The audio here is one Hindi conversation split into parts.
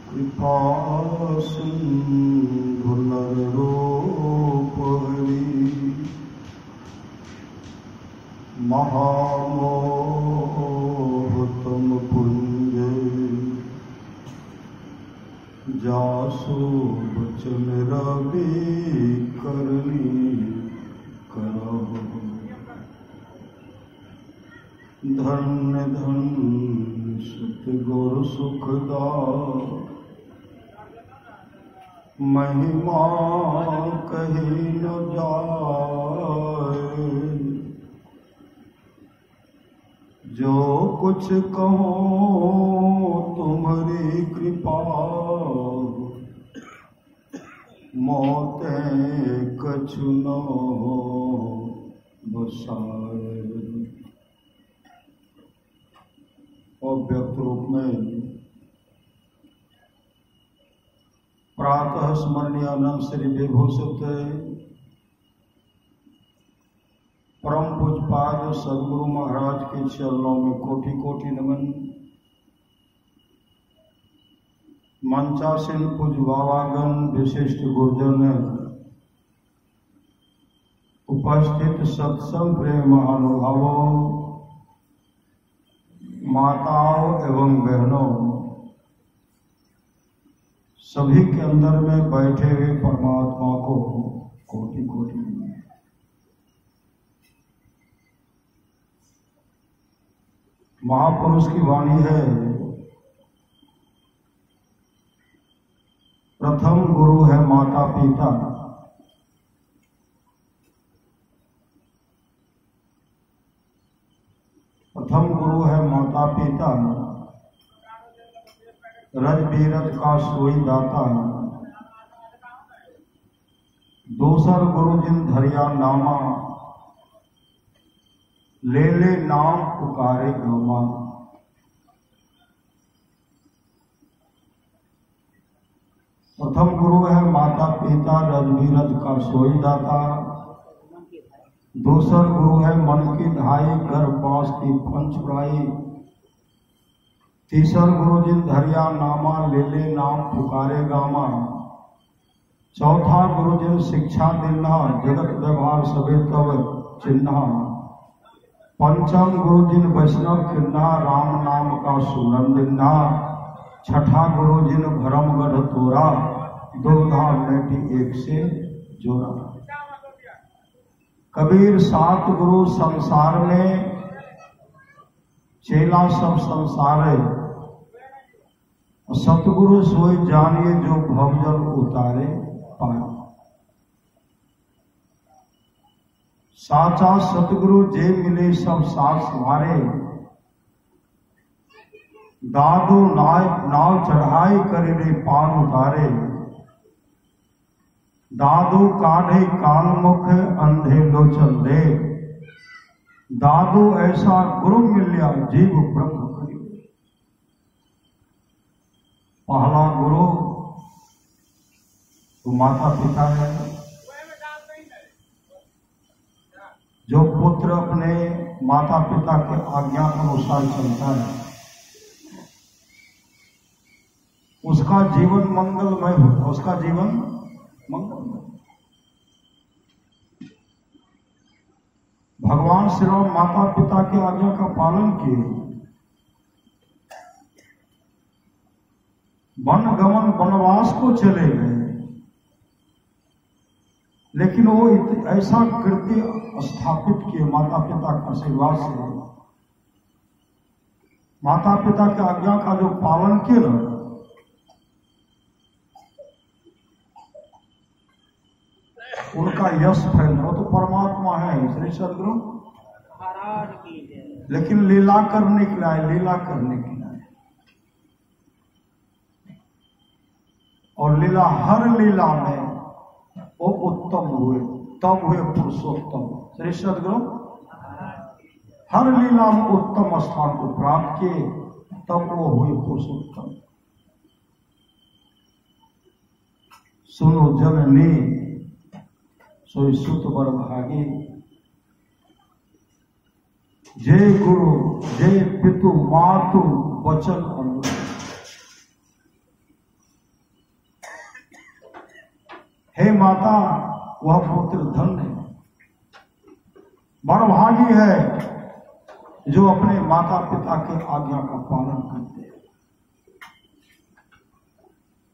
कृपा सिंधु नररूप हरि महामोहतम पुंज जासु बचन रवि करनी करो धन्य धन्य सुत गुरु सुखदा महिमा कही न जाए जो कुछ कहो तुम्हारी कृपा मोते कछु न बसाए। और व्यक्त रूप में प्रातः स्मरणीय अनंत श्री विभूषित परम पूज्यपाद सदगुरु महाराज के चरणों में कोटि कोटि नमन। मंचासीन पूज्य बाबागण, विशिष्ट गुरुजन, उपस्थित सत्संग प्रेम महानुभावों, माताओं एवं बहनों, सभी के अंदर में बैठे हुए परमात्मा को कोटि कोटि नमन। महापुरुष की वाणी है, प्रथम गुरु है माता पिता, प्रथम गुरु है माता पिता, रज बीरज का सोई दाता, दूसर गुरु जिन धरिया नामा, ले ले नाम पुकारे गौमा। प्रथम गुरु है माता पिता, रज बीरज का सोई दाता, दूसर गुरु है मन की धाई, घर पास की पंचप्राई, तीसर गुरु जिन धरिया नामा, ले ले नाम पुकारे गामा, चौथा गुरु जिन शिक्षा दिन्हा, जगत व्यवहार सबे तब चिन्हा, पंचम गुरु जिन वैष्णव किन्हा, राम नाम का सुनन दिन्हा, छठा गुरु जिन भरम गढ़ तोरा, दो धाम बेटी एक से जोड़ा। कबीर सात गुरु संसार में, चेला सब संसार है, सतगुरु सोई जानिए जो भवजल उतारे पाए। साचा सतगुरु जे मिले सब साथ सवारे, दादू नाव चढ़ाई करे रे पार उतारे, दादू काढ़े काल मुख अंधे लोचन दे, दादू ऐसा गुरु मिलिया जीव ब्रह्म करी। पहला गुरु तो माता पिता है, जो पुत्र अपने माता पिता के आज्ञा अनुसार चलता है, उसका जीवन मंगलमय होता, उसका जीवन मंगलमय। भगवान श्री राम माता पिता की आज्ञा का पालन किए, वन गमन वनवास को चले गए, लेकिन वो ऐसा कृत्य स्थापित किए माता पिता का आशीर्वाद से। माता पिता की आज्ञा का जो पालन किए ना, उनका यश फैल, वो तो परमात्मा है श्री सदगुरु महाराज की, लेकिन लीला करने के लिए, लीला करने के लिए, और लीला हर लीला में वो उत्तम हुए, तब हुए पुरुषोत्तम श्री सदगुरु। हर लीला में उत्तम स्थान को प्राप्त किए, तब वो हुए पुरुषोत्तम। सुनो जननी सोई सुत बर भागी, जय गुरु जय पितु मातु वचन अनुराग। हे माता, वह पुत्र धन्य है, बड़भागी है जो अपने माता पिता के आज्ञा का पालन करते हैं।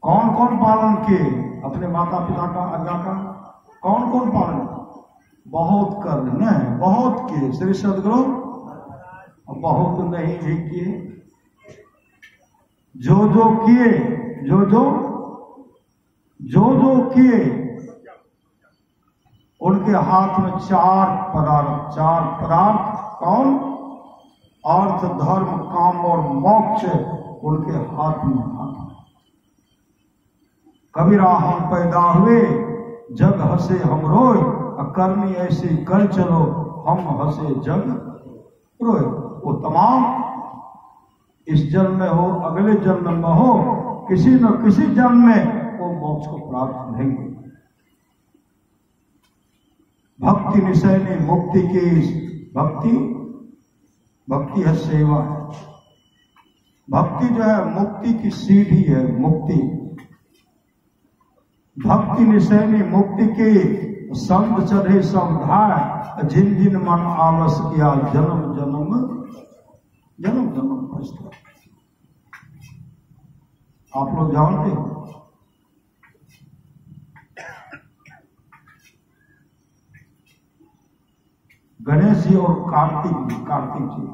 कौन कौन पालन किए अपने माता पिता का आज्ञा का? कौन कौन पालन? बहुत कर न बहुत किए श्री सदगुरु, बहुत नहीं भी किए। जो जो किए, जो किए, उनके हाथ में चार पदार्थ कौन? अर्थ, धर्म, काम और मोक्ष उनके हाथ में। कबीरा हम पैदा हुए जग हंसे हम रोए, करनी ऐसी कर चलो हम हंसे जग रोए। वो तमाम इस जन्म में हो, अगले जन्म में हो, किसी न किसी जन्म में वो मोक्ष को प्राप्त नहीं। भक्ति निशैनी मुक्ति की भक्ति है सेवा। भक्ति जो है मुक्ति की सीढ़ी है। मुक्ति भक्ति निशैनी मुक्ति की संत चढ़े समधाय, जिन जिन मन आलस किया जन्म जन्म पछता। आप लोग जानते हो गणेश जी और कार्तिक जी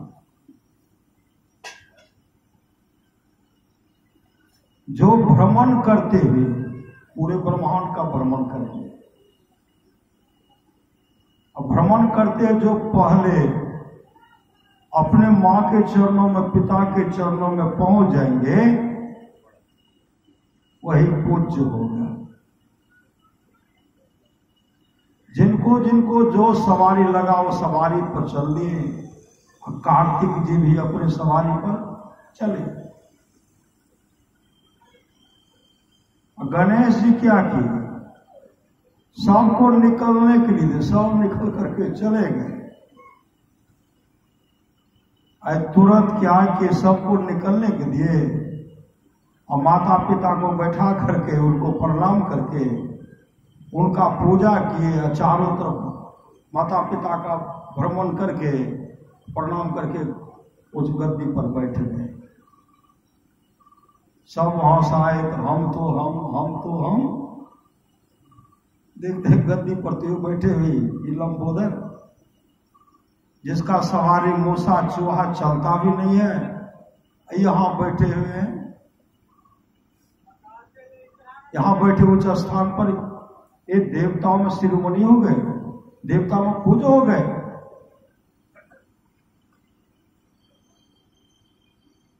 जो भ्रमण करते हुए पूरे ब्रह्मांड का भ्रमण करेंगे। अब भ्रमण करते जो पहले अपने मां के चरणों में, पिता के चरणों में पहुंच जाएंगे, वही पूज्य होगा। जिनको जो सवारी लगा वो सवारी पर चल दिए। कार्तिक जी भी अपने सवारी पर चले। गणेश जी क्या किए? सबको निकलने के लिए सब निकल करके चले गए। तुरंत क्या कि सबको निकलने के लिए और माता पिता को बैठा करके उनको प्रणाम करके उनका पूजा किए। चारों तरफ माता पिता का भ्रमण करके प्रणाम करके उस गद्दी पर बैठ गए। सब वहां से आए तो हम तो हम देखते गद्दी पर तो बैठे हुए लंबोदर, जिसका सवारी मूसा चूहा चलता भी नहीं है, यहां बैठे हुए हैं। यहां बैठे उच्च स्थान पर ये देवताओं में शिरोमणि हो गए, देवताओं में पूज्य हो गए।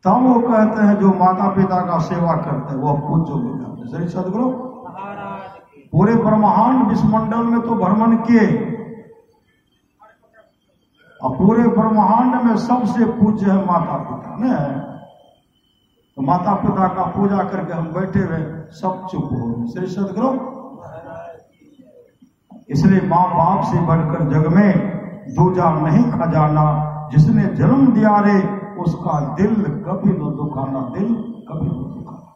तब वो कहते हैं जो माता पिता का सेवा करते हैं वो पूज्य हो जाते हैं। श्री सदगुरु पूरे ब्रह्मांड विश्वमंडल में तो भ्रमण किए और पूरे ब्रह्मांड में सबसे पूज्य है माता पिता ने। तो माता पिता का पूजा करके हम बैठे हुए सब चुप हो गए। श्री सदगुरु इसलिए मां बाप से बढ़कर जग में दूजा नहीं खजाना, जिसने जन्म दिया रे उसका दिल कभी न दुखाना, दिल कभी न दुखाना।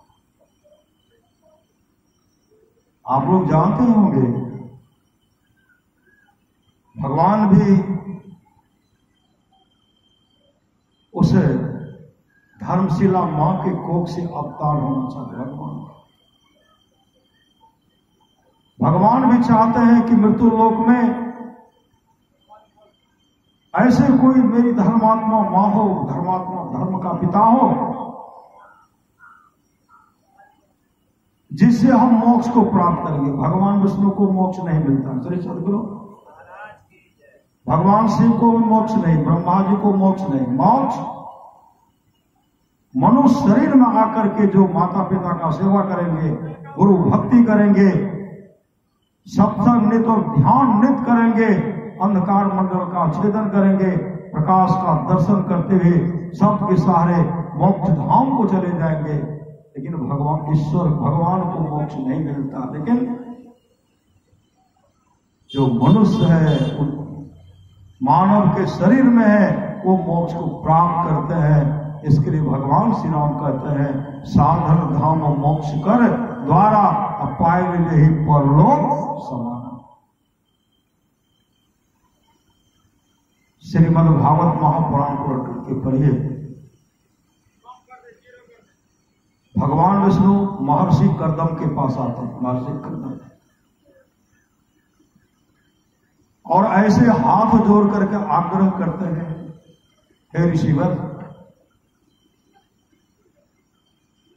आप लोग जानते होंगे भगवान भी उस धर्मशिला मां के कोख से अवतार होना चाहते। भगवान भी चाहते हैं कि मृत्यु लोक में ऐसे कोई मेरी धर्मात्मा मां हो, धर्मात्मा धर्म का पिता हो, जिससे हम मोक्ष को प्राप्त करेंगे। भगवान विष्णु को मोक्ष नहीं मिलता। श्री सदगुरु भगवान शिव को भी मोक्ष नहीं, ब्रह्मा जी को मोक्ष नहीं। मोक्ष मनुष्य शरीर में आकर के जो माता पिता का सेवा करेंगे, गुरु भक्ति करेंगे, सत्संग नित्य और ध्यान नित्य करेंगे, अंधकार मंडल का छेदन करेंगे, प्रकाश का दर्शन करते हुए सबके सहारे मोक्ष धाम को चले जाएंगे। लेकिन भगवान ईश्वर भगवान को मोक्ष नहीं मिलता। लेकिन जो मनुष्य है मानव के शरीर में है वो मोक्ष को प्राप्त करते हैं। इसके लिए भगवान श्री राम कहते हैं साधन धाम मोक्ष कर द्वारा अपाय ही परलोक समान। श्रीमद् भागवत महापुराण को के पढ़िए। भगवान विष्णु महर्षि कर्दम के पास आते हैं, महर्षि कर्दम, और ऐसे हाथ जोड़ करके आग्रह करते हैं, हे ऋषिवर,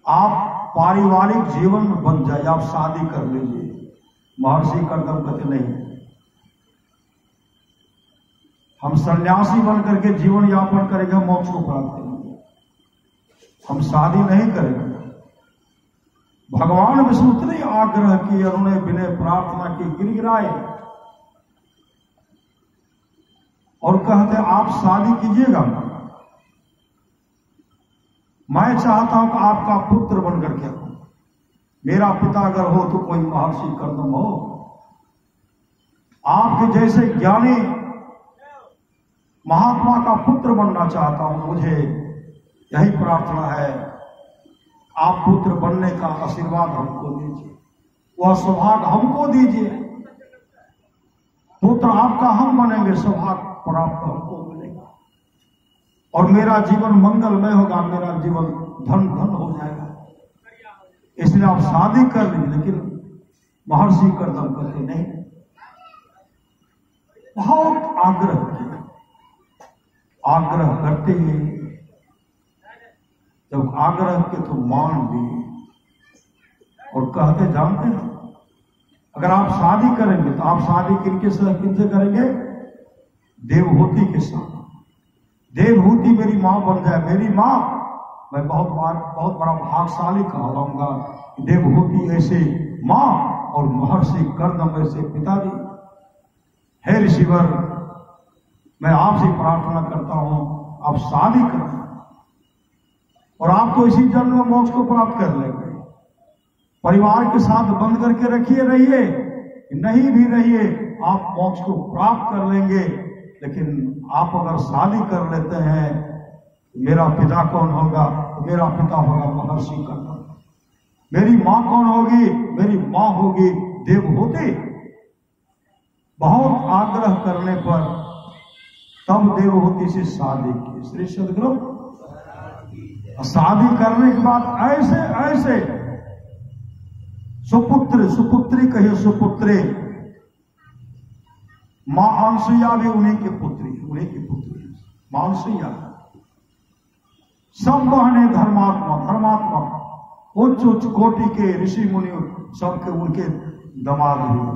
आप पारिवारिक जीवन में बन जाए, आप शादी कर लीजिए। महर्षि कर्दम कहते नहीं, हम सन्यासी बन करके जीवन यापन करेंगे, मोक्ष को प्राप्त करेंगे, हम शादी नहीं करेंगे। भगवान विष्णु ने आग्रह किया, उन्होंने विनय प्रार्थना की, गिड़गिड़ाए और कहते आप शादी कीजिएगा, मैं चाहता हूं कि आपका पुत्र बन करके, मेरा पिता अगर हो तो कोई महर्षि कर्दम हो, आपके जैसे ज्ञानी महात्मा का पुत्र बनना चाहता हूं, मुझे यही प्रार्थना है, आप पुत्र बनने का आशीर्वाद हमको दीजिए, वह सौभाग्य हमको दीजिए, पुत्र आपका हम बनेंगे, सौभाग्य प्राप्त हमको मिलेगा और मेरा जीवन मंगलमय होगा, मेरा जीवन धन धन हो जाएगा, इसलिए आप शादी कर लीजिए। लेकिन महर्षि कर्दम कहते नहीं, बहुत आग्रह किया, आग्रह करते हुए जब आग्रह के तो मान दिए और कहते जानते हैं अगर आप शादी करेंगे तो आप शादी किनसे करेंगे? देवहूति के साथ। देवहूति मेरी मां बन जाए, मेरी मां, मैं बहुत बड़ा भाग्यशाली कहलाऊंगा। देवहूति ऐसे मां और महर्षि कर्दम ऐसे पिताजी। हे ऋषिवर, मैं आपसे प्रार्थना करता हूं आप शादी करें और आप तो इसी जन्म में मोक्ष को प्राप्त कर लेंगे। परिवार के साथ बंद करके रहिए, नहीं भी रहिए, आप मोक्ष को प्राप्त कर लेंगे। लेकिन आप अगर शादी कर लेते हैं, मेरा पिता कौन होगा? मेरा पिता होगा महर्षि कर्दम। मेरी मां कौन होगी? मेरी मां होगी देवहूति। बहुत आग्रह करने पर तब देवहूति से शादी की। श्री सद्गुरु शादी करने के बाद ऐसे सुपुत्री कहिए, सुपुत्री, मां अनसुईया भी उन्हीं की पुत्री, मां अनसुईया। सब बहने धर्मात्मा उच्च कोटि के ऋषि मुनि सबके उनके दामाद हुए।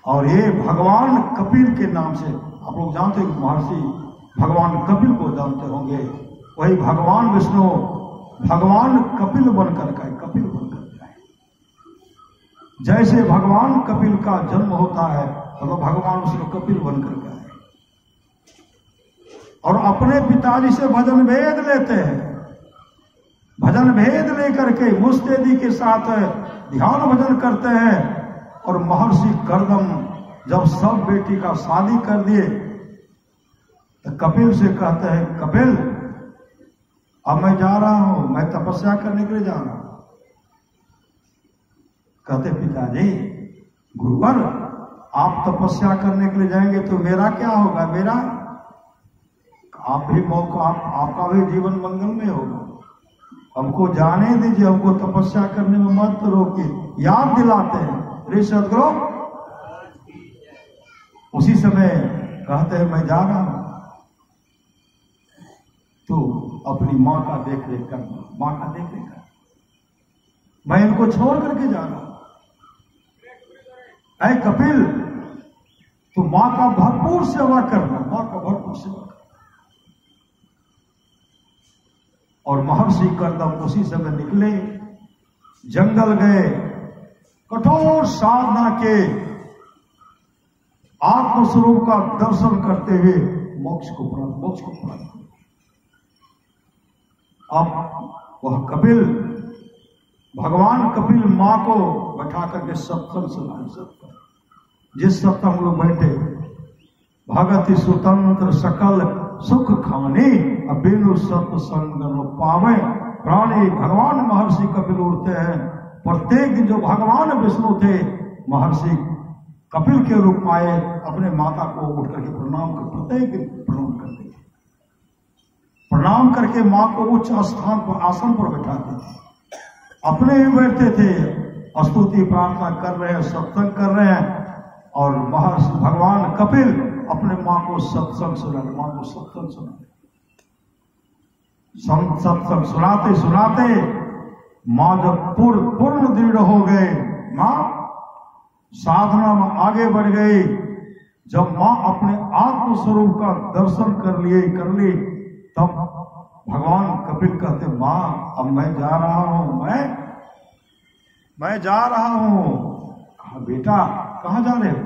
और ये भगवान कपिल के नाम से, आप लोग जानते हैं महर्षि भगवान कपिल को जानते होंगे, वही भगवान विष्णु भगवान कपिल बनकर गए। जैसे भगवान कपिल का जन्म होता है तो भगवान विष्णु कपिल बनकर गए और अपने पिताजी से भजन भेद लेते हैं। भजन भेद लेकर के मुस्तैदी के साथ ध्यान भजन करते हैं। और महर्षि कर्दम जब सब बेटी का शादी कर दिए तो कपिल से कहते हैं, कपिल अब मैं जा रहा हूं, मैं तपस्या करने के लिए जा रहा हूं। कहते पिताजी, गुरुवर, आप तपस्या करने के लिए जाएंगे तो मेरा क्या होगा? मेरा आप भी मौका, आपका भी जीवन मंगल में होगा। हमको जाने दीजिए, हमको तपस्या करने में मत रोकिए। याद दिलाते हैं रे सद्गुरु। उसी समय कहते हैं मैं जा रहा हूं, तो अपनी मां का देख रेख कर, मैं इनको छोड़ करके जा रहा हूं। ऐ कपिल, तो मां का भरपूर सेवा करना, मां का भरपूर सेवा करना। और महर्षि कर्दम उसी समय निकले, जंगल गए, कठोर साधना के आत्मस्वरूप का दर्शन करते हुए मोक्ष को प्राप्त। अब वह कपिल, भगवान कपिल मां को बैठा करके सत्संग सुनाए। जिस सत्संग लोग बैठे, भगति स्वतंत्र सकल सुख खाने अबेनु सत्संग पावे। प्राणी भगवान महर्षि कपिल उठते हैं। प्रत्येक दिन जो भगवान विष्णु थे महर्षि कपिल के रूप में आए, अपने माता को उठ करके प्रणाम कर प्रत्येक दिन प्रणाम करते थे। प्रणाम करके मां को उच्च स्थान पर आसन पर बैठाते थे, अपने ही बैठते थे, स्तुति प्रार्थना कर रहे हैं, सत्संग कर रहे हैं। और महर्षि भगवान कपिल अपने मां को सत्संग सुनाते, मां को सत्संग सुनाते, सत्संग सुनाते सुनाते मां जब पूर्ण दृढ़ हो गए, मां साधना में आगे बढ़ गई। जब मां अपने आत्म स्वरूप का दर्शन कर ली, तब भगवान कपिल कहते, मां अब मैं जा रहा हूं, मैं जा रहा हूं। कहा बेटा कहां जा रहे हो?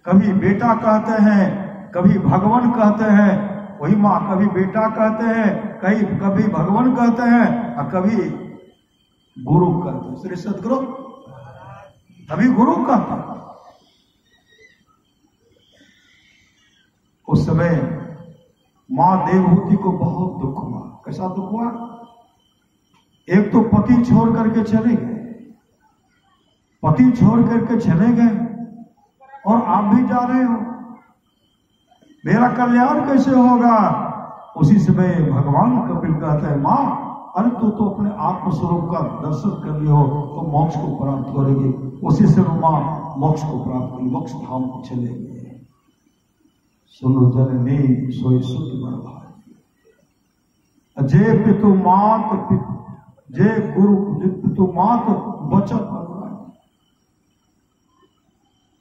कभी बेटा कहते हैं, कभी भगवान कहते हैं। वही मां कभी बेटा कहते हैं, कभी भगवान कहते हैं, और कभी गुरु कहते हैं, श्री सदगुरु, कभी गुरु कहता। उस समय मां देवहूति को बहुत दुख हुआ। कैसा दुख हुआ? एक तो पति छोड़ करके चले गए, पति छोड़ करके चले गए, और आप भी जा रहे हो, मेरा कल्याण कैसे होगा? उसी समय भगवान कपिल कहते हैं, मां अरे तू तो अपने आत्मस्वरूप का दर्शन कर लियो तो मोक्ष को प्राप्त करेगी। उसी से मां मोक्ष को प्राप्त करेगी, मोक्ष धाम को चले गए। सुनो जननी सोई सुख बर्बाद, जे पितु मात जे गुरु पितु मात बचत।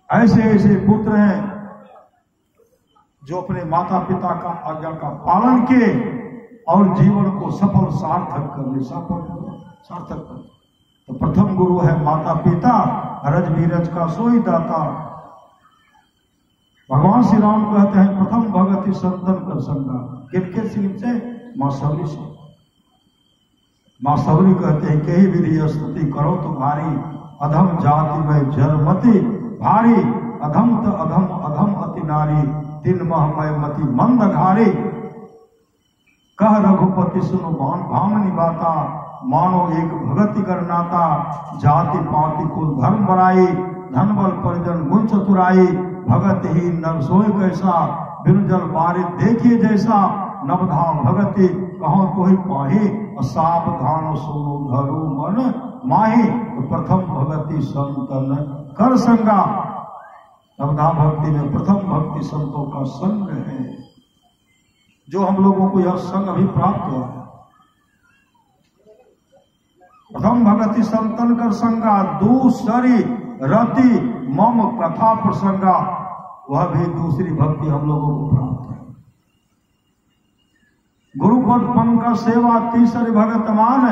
ऐसे ऐसे पुत्र हैं जो अपने माता पिता का आज्ञा का पालन किए और जीवन को सफल सार्थक कर ले, सार्थक कर। तो प्रथम गुरु है माता पिता, रज बीरज का सोई दाता। भगवान श्री राम कहते हैं, प्रथम भगति संतन कर संगा। किनके से? मां सबरी से। मां सबरी कहते हैं, कही विधि स्तुति करो तुम्हारी, अधम जाति में जरमति भारी, अधम त अधम अधम अति नारी, तिन महमय मति मंद घारी। कह रघुपति सुनो भामनी बाता, मानो एक भगति करनाता। जाति पाति कुल धर्म बराई, धन बल परिजन गुण चतुराई। भगत ही नर सोय कैसा, बिन जल बारित देखिए जैसा। नवधा भगति कहो तो ही पाही, सावधान सुनो धरो मन माही। तो प्रथम भगति संतन कर संगा। नवधा भक्ति में प्रथम भक्ति संतों का संग है, जो हम लोगों को यह संग अभी प्राप्त हुआ है। प्रथम भगति संतन कर संगा, दूसरी रति मम कथा प्रसंगा। वह भी दूसरी भक्ति हम लोगों को प्राप्त है। गुरुपद पन का सेवा, तीसरी भगत मान।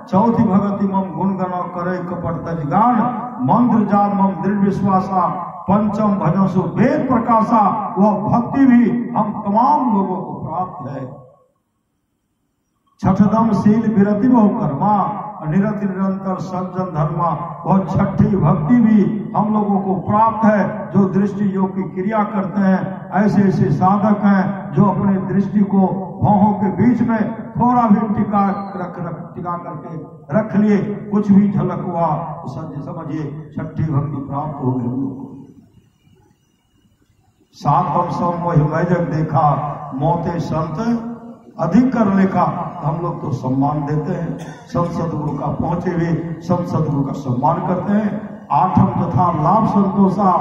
चौथी भगति मम गुण गण करे कपट तज गान। मंत्र जाप मम दृढ़ विश्वासा, पंचम भजन सु वेद प्रकाशा। वह भक्ति भी हम तमाम लोगों को प्राप्त है। छठदम शील विरति बहु कर्मा, निरति निरंतर सज्जन धर्मा। वह छठी भक्ति भी हम लोगों को प्राप्त है, जो दृष्टि योग की क्रिया करते हैं। ऐसे ऐसे साधक हैं जो अपने दृष्टि को भौहों के बीच में थोड़ा भी टिका करके रख लिए, कुछ भी झलक हुआ तो समझिए छठी भक्ति प्राप्त हो गई हम लोग को। सातम सम वही मैं जब देखा, मोते संत अधिक कर लेखा। हम लोग तो सम्मान देते हैं, सब सदगुरु का पहुंचे हुए सब सदगुरु का सम्मान करते हैं। आठम तथा लाभ संतोषा,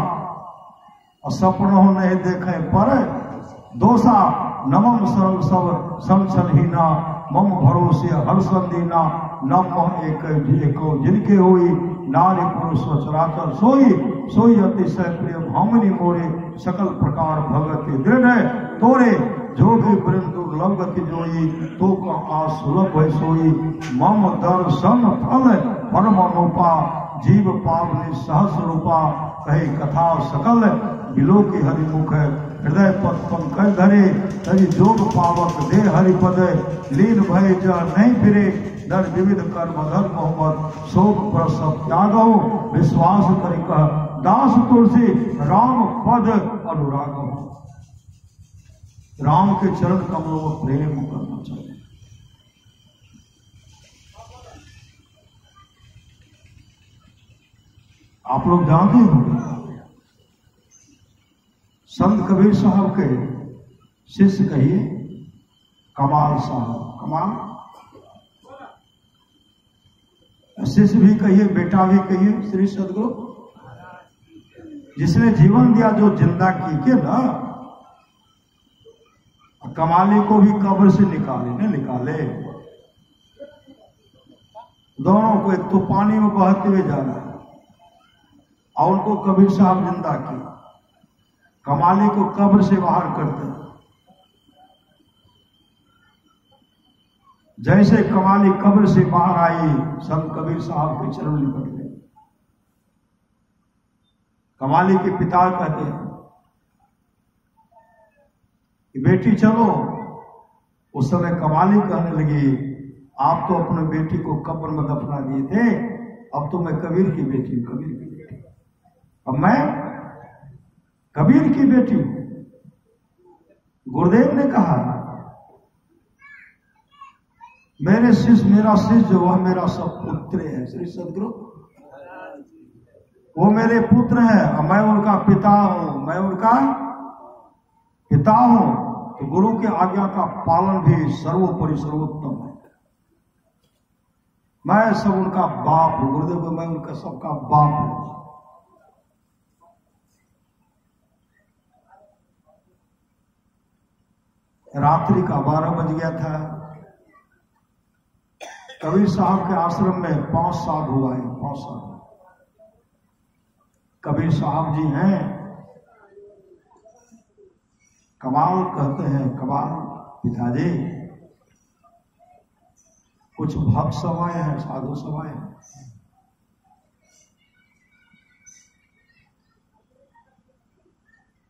सपनों नहीं देखे पर दोषा। नवम सरल सब संसलहीना, मम भरोसे हर्षन दीना। नव एक जिनके हुई, नारी पुरुष सचराचर सोई। सोई अतिशय प्रिय भामिनी मोरे, सकल प्रकार भगति दृढ़ तोरे। जो भी प्रेम दुर्लभ गति जोई, तो का सुलभ है सोई। मम दर्शन फल परम अनुपा, जीव पावनी सहस रूपा। कहे कथा सकल बिलो की हरिमुख, हृदय पद पंकज धरे। तरी जोग पावक दे हरिपद, लीन भय जल नहीं फिरे। दर विविध कर्म धर मोहम्मद, शोक प्रसव त्यागो। विश्वास करि कह दास तुलसी, राम पद अनुराग। राम के चरण कमलों में प्रेम करना चाहिए। आप लोग जानते होंगे संत कबीर साहब के शिष्य कहिए कमाल साहब, कमाल शिष्य भी कहिए, बेटा भी कहिए, श्री सदगुरु जिसने जीवन दिया, जो जिंदा की के ना, कमाली को भी कब्र से निकाले दोनों को, एक तो पानी में बहते हुए जा रहा है और उनको कबीर साहब जिंदा की, कमाली को कब्र से बाहर करते। जैसे कमाली कब्र से बाहर आई, संत कबीर साहब के चरण लिपट गए। कमाली के पिता कहते हैं कि बेटी चलो। उस समय कमाली कहने लगी, आप तो अपने बेटी को कब्र में दफना दिए थे, अब तो मैं कबीर की बेटी हूं, कबीर की बेटी, अब मैं कबीर की बेटी हूं। गुरुदेव ने कहा मेरा शिष्य जो वह मेरा सब पुत्र है, श्री सदगुरु वो मेरे पुत्र हैं, मैं उनका पिता हूं, मैं उनका पिता हूं। तो गुरु के आज्ञा का पालन भी सर्वोपरि सर्वोत्तम है। मैं सब उनका बाप हूं, गुरुदेव को मैं उनका सबका बाप हूं। रात्रि का 12 बज गया था। कबीर साहब के आश्रम में 5 साल हुआ है, 5 साल। कबीर साहब जी हैं, कमाल कहते हैं, कमाल पिताजी कुछ भक्त सभाएं हैं, साधु सभाएं हैं,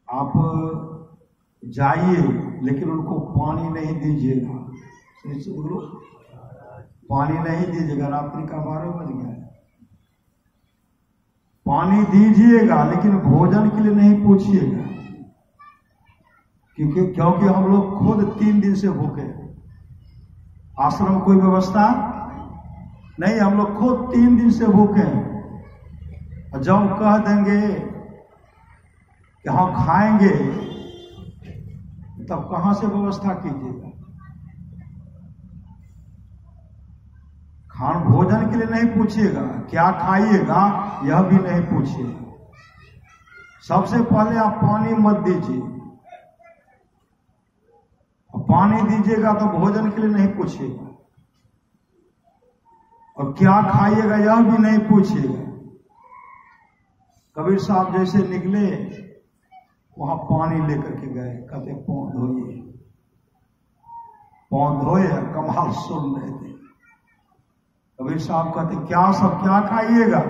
आप जाइए लेकिन उनको पानी नहीं दीजिएगा, पानी नहीं दीजिएगा। रात्रि का 12 बज गया है, पानी दीजिएगा लेकिन भोजन के लिए नहीं पूछिएगा, क्योंकि हम लोग खुद 3 दिन से भूखे, आश्रम कोई व्यवस्था नहीं, हम लोग खुद 3 दिन से भूखे हैं। और जब कह देंगे कि हम खाएंगे तब कहां से व्यवस्था कीजिएगा। खान भोजन के लिए नहीं पूछिएगा, क्या खाइएगा यह भी नहीं पूछिएगा। सबसे पहले आप पानी मत दीजिए, पानी दीजिएगा तो भोजन के लिए नहीं पूछिएगा, और क्या खाइएगा यह भी नहीं पूछिएगा। कबीर साहब जैसे निकले वहां पानी लेकर के गए, कहते पांव धोइए, पांव धोए, कमाल सुन रहे थे। कबीर साहब कहते क्या खाइएगा।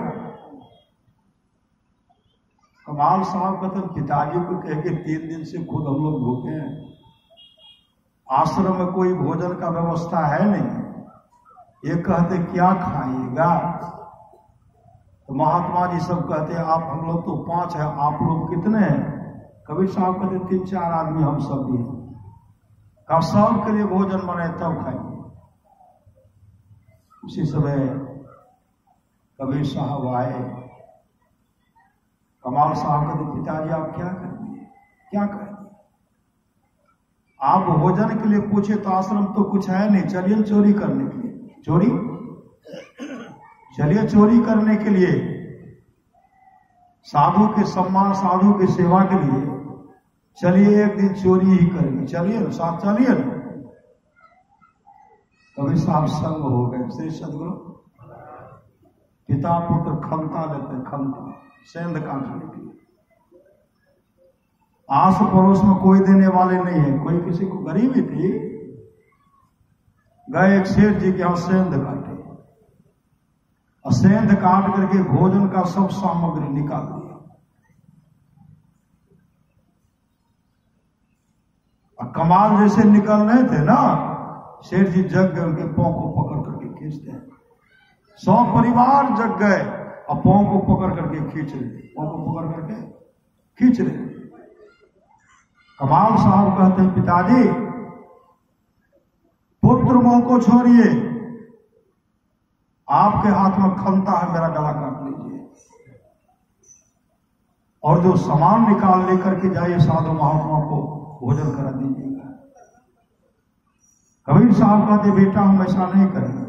कमाल साहब कहते पिताजी को कह के 3 दिन से खुद हम लोग भूखे हैं, आश्रम में कोई भोजन का व्यवस्था है नहीं। ये कहते क्या खाइएगा, तो महात्मा जी सब कहते आप हम लोग तो 5 हैं, आप लोग कितने हैं। कबीर साहब कहते 3-4 आदमी हम सब भी हैं। कब सब के लिए भोजन बने तब खाएंगे। उसी समय कबीर साहब आए। कमाल साहब कहते पिताजी आप क्या करेंगे, क्या करेंगे। आप भोजन के लिए पूछे तो आश्रम तो कुछ है नहीं, चलिए चोरी करने के लिए, चलिए चोरी करने के लिए, साधु के सम्मान, साधु की सेवा के लिए चलिए एक दिन चोरी ही करेंगे, चलिए ना साथ, चलिए ना। कबीर साहब संग हो गए। श्री सदगुरु पिता पुत्र खलता लेते, खलता सेंध काटने के लिए। आस पड़ोस में कोई देने वाले नहीं है, कोई किसी को गरीबी थी, गए एक सेठ जी के यहां सेंध काटे, और सेंध काट करके भोजन का सब सामग्री निकाल दिया। और कमाल जैसे निकल रहे थे ना, सेठ जी जग गए, उनके पांव को पकड़ करके खींचते हैं। 100 परिवार जग गए और पांव को पकड़ करके खींच रहे, पांव को पकड़ करके खींच रहे। कमाल साहब कहते हैं, पिताजी पुत्र मोह को छोड़िए, आपके हाथ में खलता है, मेरा गला काट लीजिए और जो सामान निकाल लेकर के जाइए साधु महात्मा को भोजन करा दीजिएगा। कबीर साहब कहते, बेटा हम ऐसा नहीं करेंगे।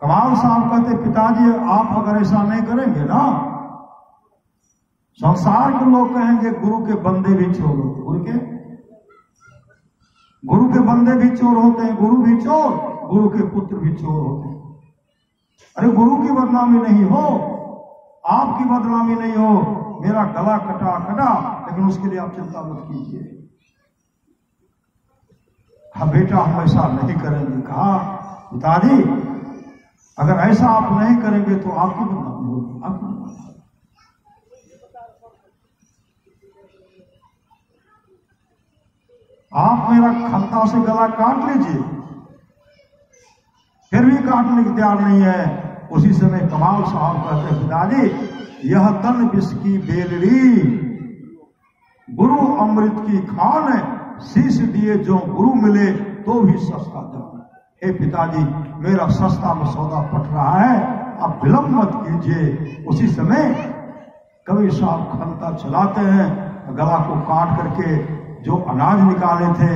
कमाल साहब कहते, पिताजी आप अगर ऐसा नहीं करेंगे ना, संसार के लोग कहेंगे गुरु के बंदे भी चोर होते। गुरु के बंदे भी चोर होते हैं, गुरु भी चोर, गुरु के पुत्र भी चोर होते हैं। अरे गुरु की बदनामी नहीं हो, आपकी बदनामी नहीं हो, मेरा गला कटा, लेकिन उसके लिए आप चिंता मत कीजिए। हाँ बेटा हम ऐसा नहीं करेंगे। कहा, पिताजी अगर ऐसा आप नहीं करेंगे तो आपकी बदनामी होगी, आपकी बदनामी। आप मेरा खलता से गला काट लीजिए, फिर भी काटने की तैयार नहीं है। उसी समय कमाल साहब कहते हैं, पिताजी यह तन विष की बेलड़ी, गुरु अमृत की खान, शीश दिए जो गुरु मिले तो भी सस्ता जान। हे पिताजी मेरा सस्ता में सौदा पट रहा है, आप विलंब मत कीजिए। उसी समय कबीर साहब खलता चलाते हैं, गला को काट करके जो अनाज निकाले थे,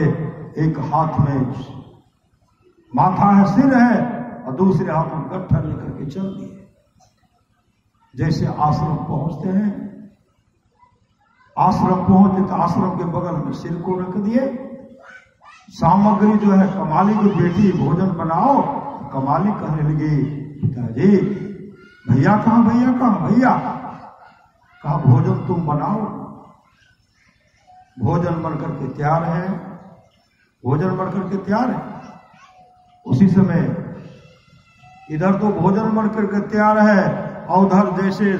एक हाथ में माथा है, सिर है, और दूसरे हाथ में गट्ठर लेकर के चल दिए। जैसे आश्रम पहुंचते हैं, आश्रम पहुंचे तो आश्रम के बगल में सिर को रख दिए। सामग्री जो है, कमाली की बेटी भोजन बनाओ। कमाली कहने लगी, पिताजी भैया कहाँ, भैया कहाँ, भैया। कहा भोजन तुम बनाओ। भोजन बनकर के तैयार है, भोजन बनकर के तैयार है। उसी समय इधर तो भोजन बनकर के तैयार है, और उधर जैसे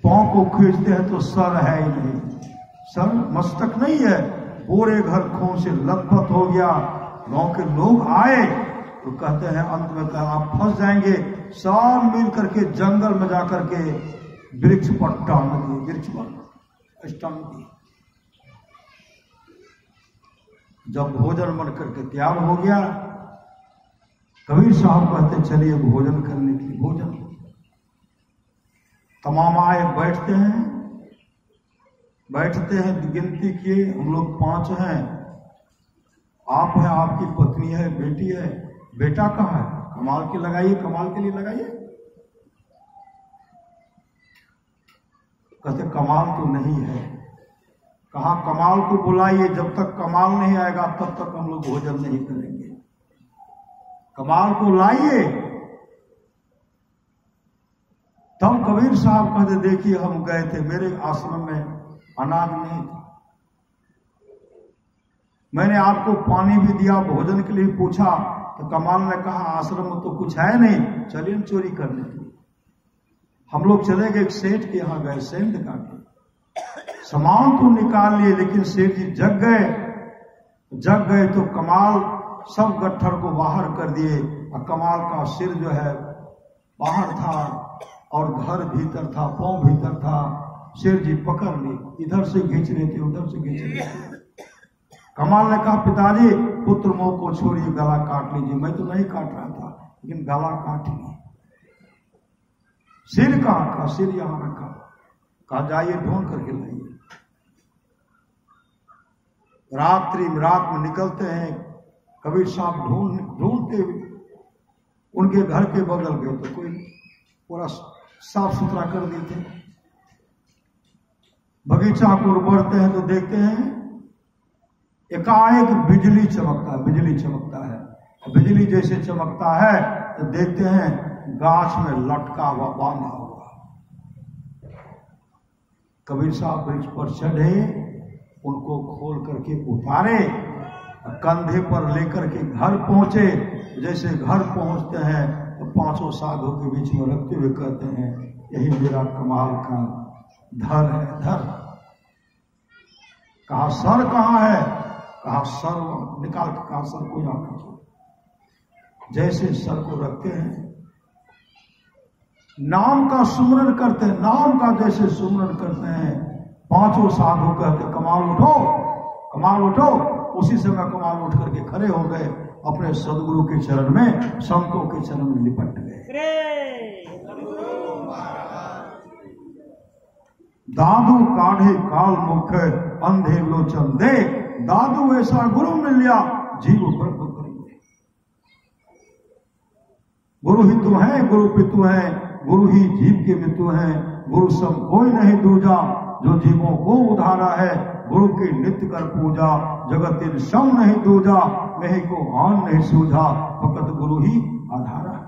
पांव को खींचते हैं तो सर है ही नहीं, सर मस्तक नहीं है, पूरे घर खून से लथपथ हो गया। गांव के लोग आए तो कहते हैं, अंत में कहा आप फंस जाएंगे। सब मिल करके जंगल में जाकर के वृक्ष पर टांग दिए, वृक्ष पर टांग दिए। जब भोजन बन करके तैयार हो गया, कबीर साहब कहते चलिए भोजन करने के लिए। भोजन तमाम आए, बैठते हैं, गिनती किए, हम लोग 5 हैं, आप हैं, आपकी पत्नी है, बेटी है, बेटा कहाँ है, कमाल के लगाइए, कमाल के लिए लगाइए। कहते कमाल तो नहीं है। कहा कमाल को बुलाइए, जब तक कमाल नहीं आएगा तब तक हम लोग भोजन नहीं करेंगे। कमाल को लाइए। तब कबीर साहब कहते, देखिए हम गए थे, मेरे आश्रम में अनाज नहीं था, मैंने आपको पानी भी दिया, भोजन के लिए पूछा तो कमाल ने कहा आश्रम में तो कुछ है नहीं, चलिए चोरी करने के लिए। हम लोग चले गए, एक सेठ के यहाँ गए, सेंध काटे, सामान तो निकाल लिए, लेकिन सेठ जी जग गए तो कमाल सब गट्ठर को बाहर कर दिए, और कमाल का सिर जो है बाहर था और घर भीतर था, पांव भीतर था। शेर जी पकड़ ली, इधर से खींच रहे थे, उधर से खींच रहे थे। कमाल ने कहा पिताजी पुत्र मोह को छोड़िए, गला काट लीजिए। मैं तो नहीं काट रहा था, लेकिन गला काट लिया। सिर कहाँ का, सिर यहां रखा। कहा जाइए ढूंढ करके लाइए। रात में निकलते हैं, कबीर साहब ढूंढते हुए उनके घर के बगल गए तो कोई पूरा साफ सुथरा कर देते। बगीचा को बढ़ते हैं तो देखते हैं एकाएक बिजली चमकता है। बिजली जैसे चमकता है तो देखते हैं गाछ में लटका हुआ, बांधा हुआ। कबीर साहब वृक्ष पर चढ़े, उनको खोल करके उतारे, कंधे पर लेकर के घर पहुंचे। जैसे घर पहुंचते हैं तो 5 साधु के बीच में रखते हुए कहते हैं यही मेरा कमाल का धर है, धर। कहा सर कहाँ है? कहा सर निकाल के, कहा सर को यहाँ रखो। जैसे सर को रखते हैं, नाम का सुमरन करते हैं, नाम का जैसे सुमरन करते हैं, पांचों साधु कहते कमाल उठो, कमाल उठो। उसी समय कमाल उठ करके खड़े हो गए, अपने सदगुरु के चरण में, संतों के चरण में लिपट गए। दादू काढ़े काल मुख अंधे लोचन दे, दादू ऐसा गुरु मिल लिया जीव ब्रह्म करेंगे। गुरु ही तो है, गुरु पितु है, गुरु ही जीव के मितु है। गुरु सब कोई नहीं दूजा, जो जीवों को उधारा है। गुरु की नित्य कर पूजा, जगत इन सम नहीं दूजा। मैं को आन नहीं सूझा, फकत गुरु ही आधारा है।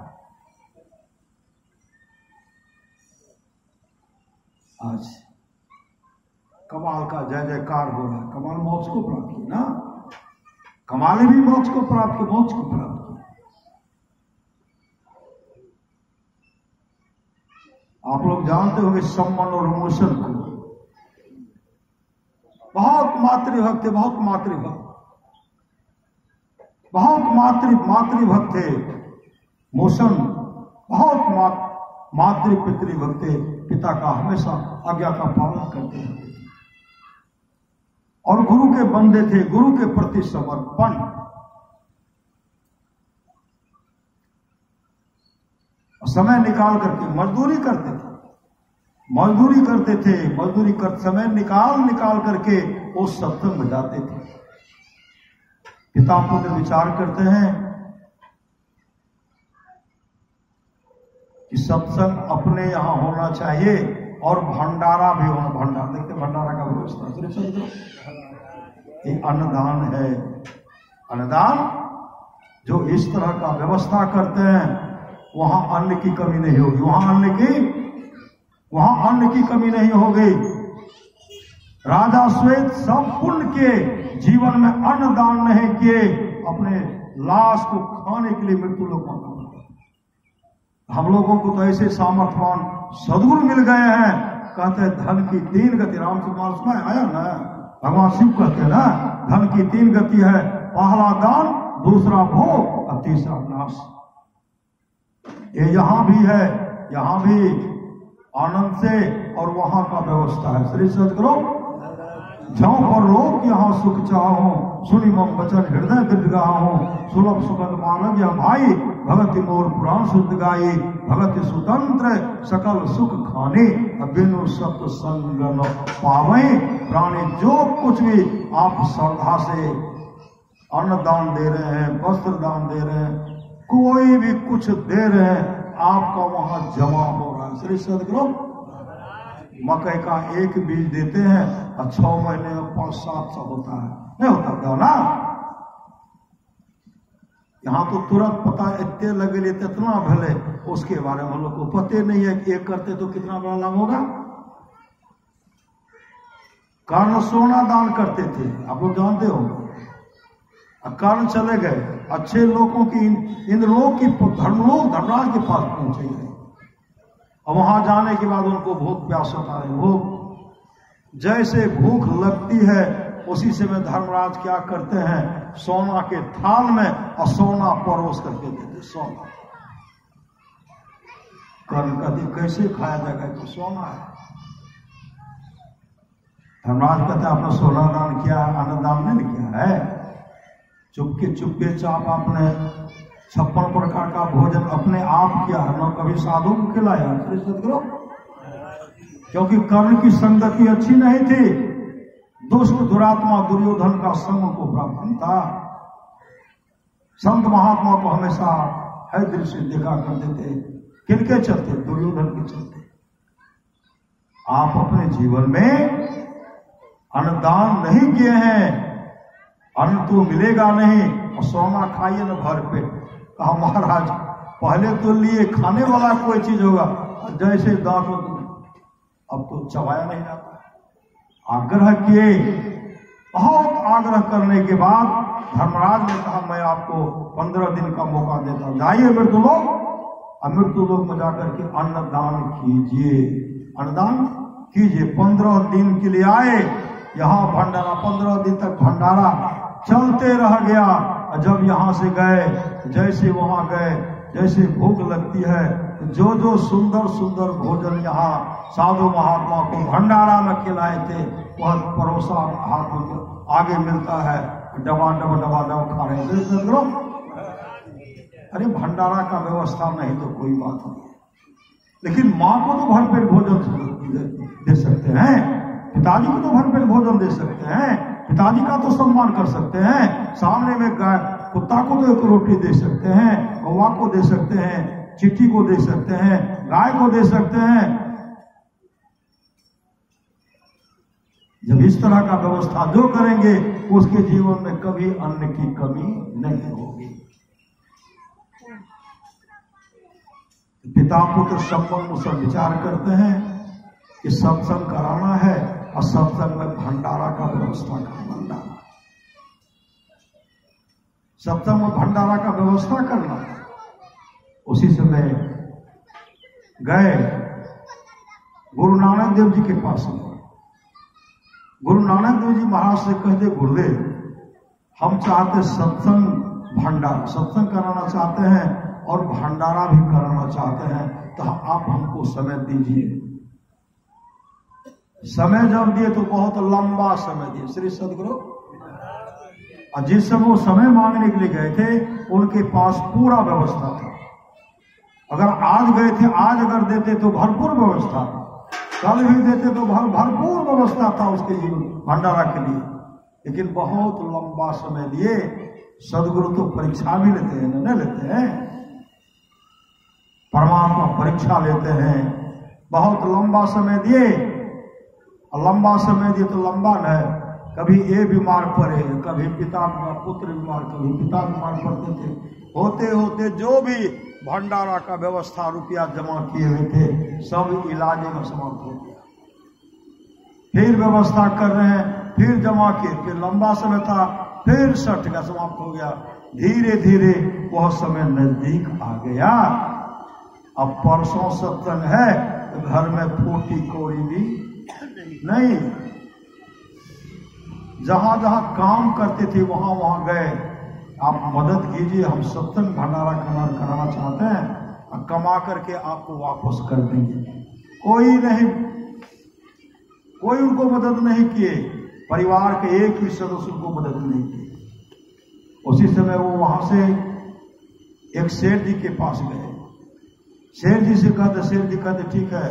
आज कमाल का जय जयकार हो रहा है। कमाल मोक्ष को प्राप्त की ना, कमाल भी मोक्ष को प्राप्त की, मोक्ष को प्राप्त की। आप लोग जानते होंगे सम्मान और मोशन को, बहुत मातृभक्त थे, बहुत मातृभक्त, बहुत मातृभक्त थे। मोशन बहुत मातृ पितृभक्त थे, पिता का हमेशा आज्ञा का पालन करते हैं और गुरु के बंदे थे, गुरु के प्रति समर्पण। समय निकाल करके मजदूरी करते थे, मजदूरी कर समय निकाल करके वो सत्संग में जाते थे। पिता पुत्र विचार करते हैं कि सत्संग अपने यहां होना चाहिए और भंडारा भी होना। भंडारा देखते, भंडारा का व्यवस्था ये अन्नदान है। अन्नदान जो इस तरह का व्यवस्था करते हैं, वहां अन्न की कमी नहीं होगी, वहां अन्न की कमी नहीं होगी। राजा श्वेत सब पुण्य के जीवन में अन्न दान नहीं किए, अपने लाश को खाने के लिए मृत्यु लोग मांगा। हम लोगों को तो ऐसे सामर्थ्यवान सदगुरु मिल गए हैं, कहते हैं धन की 3 गति। रामचरितमानस में आया ना, भगवान शिव कहते हैं ना, धन की 3 गति है, पहला दान, दूसरा भोग और तीसरा नाश। ये यहां भी है, यहां भी आनंद से और वहां का व्यवस्था है। श्री सदगुरु जहाँ पर लोग यहाँ सुख चाहो, सुनी मम वचन हृदय दृढ़ गाहो, सुलभ सुगंध मानव या भाई, भगति मोर पुराण शुद्ध गाई, भगति स्वतंत्र सकल सुख खाने, बिनु सत्य संग न पावे। प्राणी जो कुछ भी आप श्रद्धा से अन्न दान दे रहे हैं, वस्त्र दान दे रहे हैं, कोई भी कुछ दे रहे हैं, आपका वहां जमा हो रहा है। श्री सदगुरु मकई का 1 बीज देते हैं और 6 महीने में 500-700 होता है, नहीं होता ना। यहाँ तो तुरंत पता इतने लगे इतना भले, उसके बारे में हम लोग को पते नहीं है कि एक करते तो कितना बड़ा लाभ होगा। कर्ण सोना दान करते थे, आप लोग जानते हो। कर्ण चले गए, अच्छे लोगों की इंद्रलोक की धर्मलोक धर्मराज के पास पहुंचे गए, और वहां जाने के बाद उनको भूख प्यास होता है। भूख जैसे भूख लगती है, उसी से में धर्मराज क्या करते हैं, सोना के थाल में और सोना परोस करके देते। सोना कर्ण कहते कैसे खाया जाएगा, तो सोना है। धर्मराज कहते अपना सोना दान किया, अन्नदान नहीं किया है। चुपके चाप आपने 56 प्रकार का भोजन अपने आप किया, न कभी साधु को खिलाया। सदगुरु क्योंकि कर्ण की संगति अच्छी नहीं थी, दुष्ट दुरात्मा दुर्योधन का संग को प्राप्त था। संत महात्मा को हमेशा है दिल से देखा करते थे, किनके चलते, दुर्योधन के चलते। आप अपने जीवन में अन्नदान नहीं किए हैं, अन्न तो मिलेगा नहीं, और सोना खाइए न भर पेट। कहा महाराज पहले तो लिए खाने वाला कोई चीज होगा, जैसे दांत अब तो चबाया नहीं जाता। आग्रह किए, बहुत आग्रह करने के बाद धर्मराज ने कहा मैं आपको 15 दिन का मौका देता हूं, जाइए मृत्युलोक, मृत्युलोक में जाकर के अन्नदान कीजिए, अन्नदान कीजिए। 15 दिन के लिए आए, यहाँ भंडारा 15 दिन तक भंडारा चलते रह गया। जब यहाँ से गए, जैसे वहां गए, जैसे भूख लगती है जो जो सुंदर सुंदर भोजन यहाँ साधु महात्मा को भंडारा में खिलाए थे वह परोसा हाथ में आगे मिलता है, डबा डबा डबा डबा खा रहे हैं। अरे भंडारा का व्यवस्था नहीं तो कोई बात नहीं, लेकिन माँ को तो भरपेट भोजन दे सकते हैं, पिताजी को तो भरपेट भोजन दे सकते हैं, पिताजी का तो सम्मान कर सकते हैं, सामने में गाय कुत्ता को तो एक रोटी दे सकते हैं, कौवा को दे सकते हैं, चींटी को दे सकते हैं, गाय को दे सकते हैं। जब इस तरह का व्यवस्था जो करेंगे उसके जीवन में कभी अन्न की कमी नहीं होगी। पिता पुत्र संबंध से विचार करते हैं कि सत्संग कराना है और सत्संग में भंडारा का व्यवस्था करना, सत्संग में भंडारा का व्यवस्था करना। उसी समय गए गुरु नानक देव जी के पास में। गुरु नानक देव जी महाराज से कहते, गुरुदेव हम चाहते सत्संग भंडारा, सत्संग कराना चाहते हैं और भंडारा भी कराना चाहते हैं, तो आप हमको समय दीजिए। समय जब दिए तो बहुत लंबा समय दिए श्री सदगुरु। और जिस समय वो समय मांगने के लिए गए थे उनके पास पूरा व्यवस्था था। अगर आज गए थे, आज अगर देते तो भरपूर व्यवस्था, कल भी देते तो भरपूर व्यवस्था था उसके जीवन भंडारा के लिए, लेकिन बहुत लंबा समय दिए। सदगुरु तो परीक्षा भी लेते हैं, नहीं लेते हैं? परमात्मा परीक्षा लेते हैं। बहुत लंबा समय दिए, और लंबा समय दिए तो लंबा न, कभी ये बीमार पड़े, कभी पिता पुत्र बीमार, कभी पिता बीमार पड़ते थे। होते होते जो भी भंडारा का व्यवस्था रुपया जमा किए हुए थे सब इलाज में समाप्त हो गया। फिर व्यवस्था कर रहे हैं, फिर जमा किए, फिर लंबा समय था, फिर सट का समाप्त हो गया। धीरे धीरे वह समय नजदीक आ गया। अब परसों सत्संग है तो घर में फूटी कोई भी नहीं। जहां जहां काम करते थे वहां वहां गए, आप मदद कीजिए, हम सत्संग भंडारा कराना चाहते हैं, और कमा करके आपको वापस कर देंगे। कोई नहीं, कोई उनको मदद नहीं किए, परिवार के एक भी सदस्य को मदद नहीं किए। उसी समय वो वहां से एक सेठ जी के पास गए। सेठ जी से कहते, सेठ जी कहते ठीक है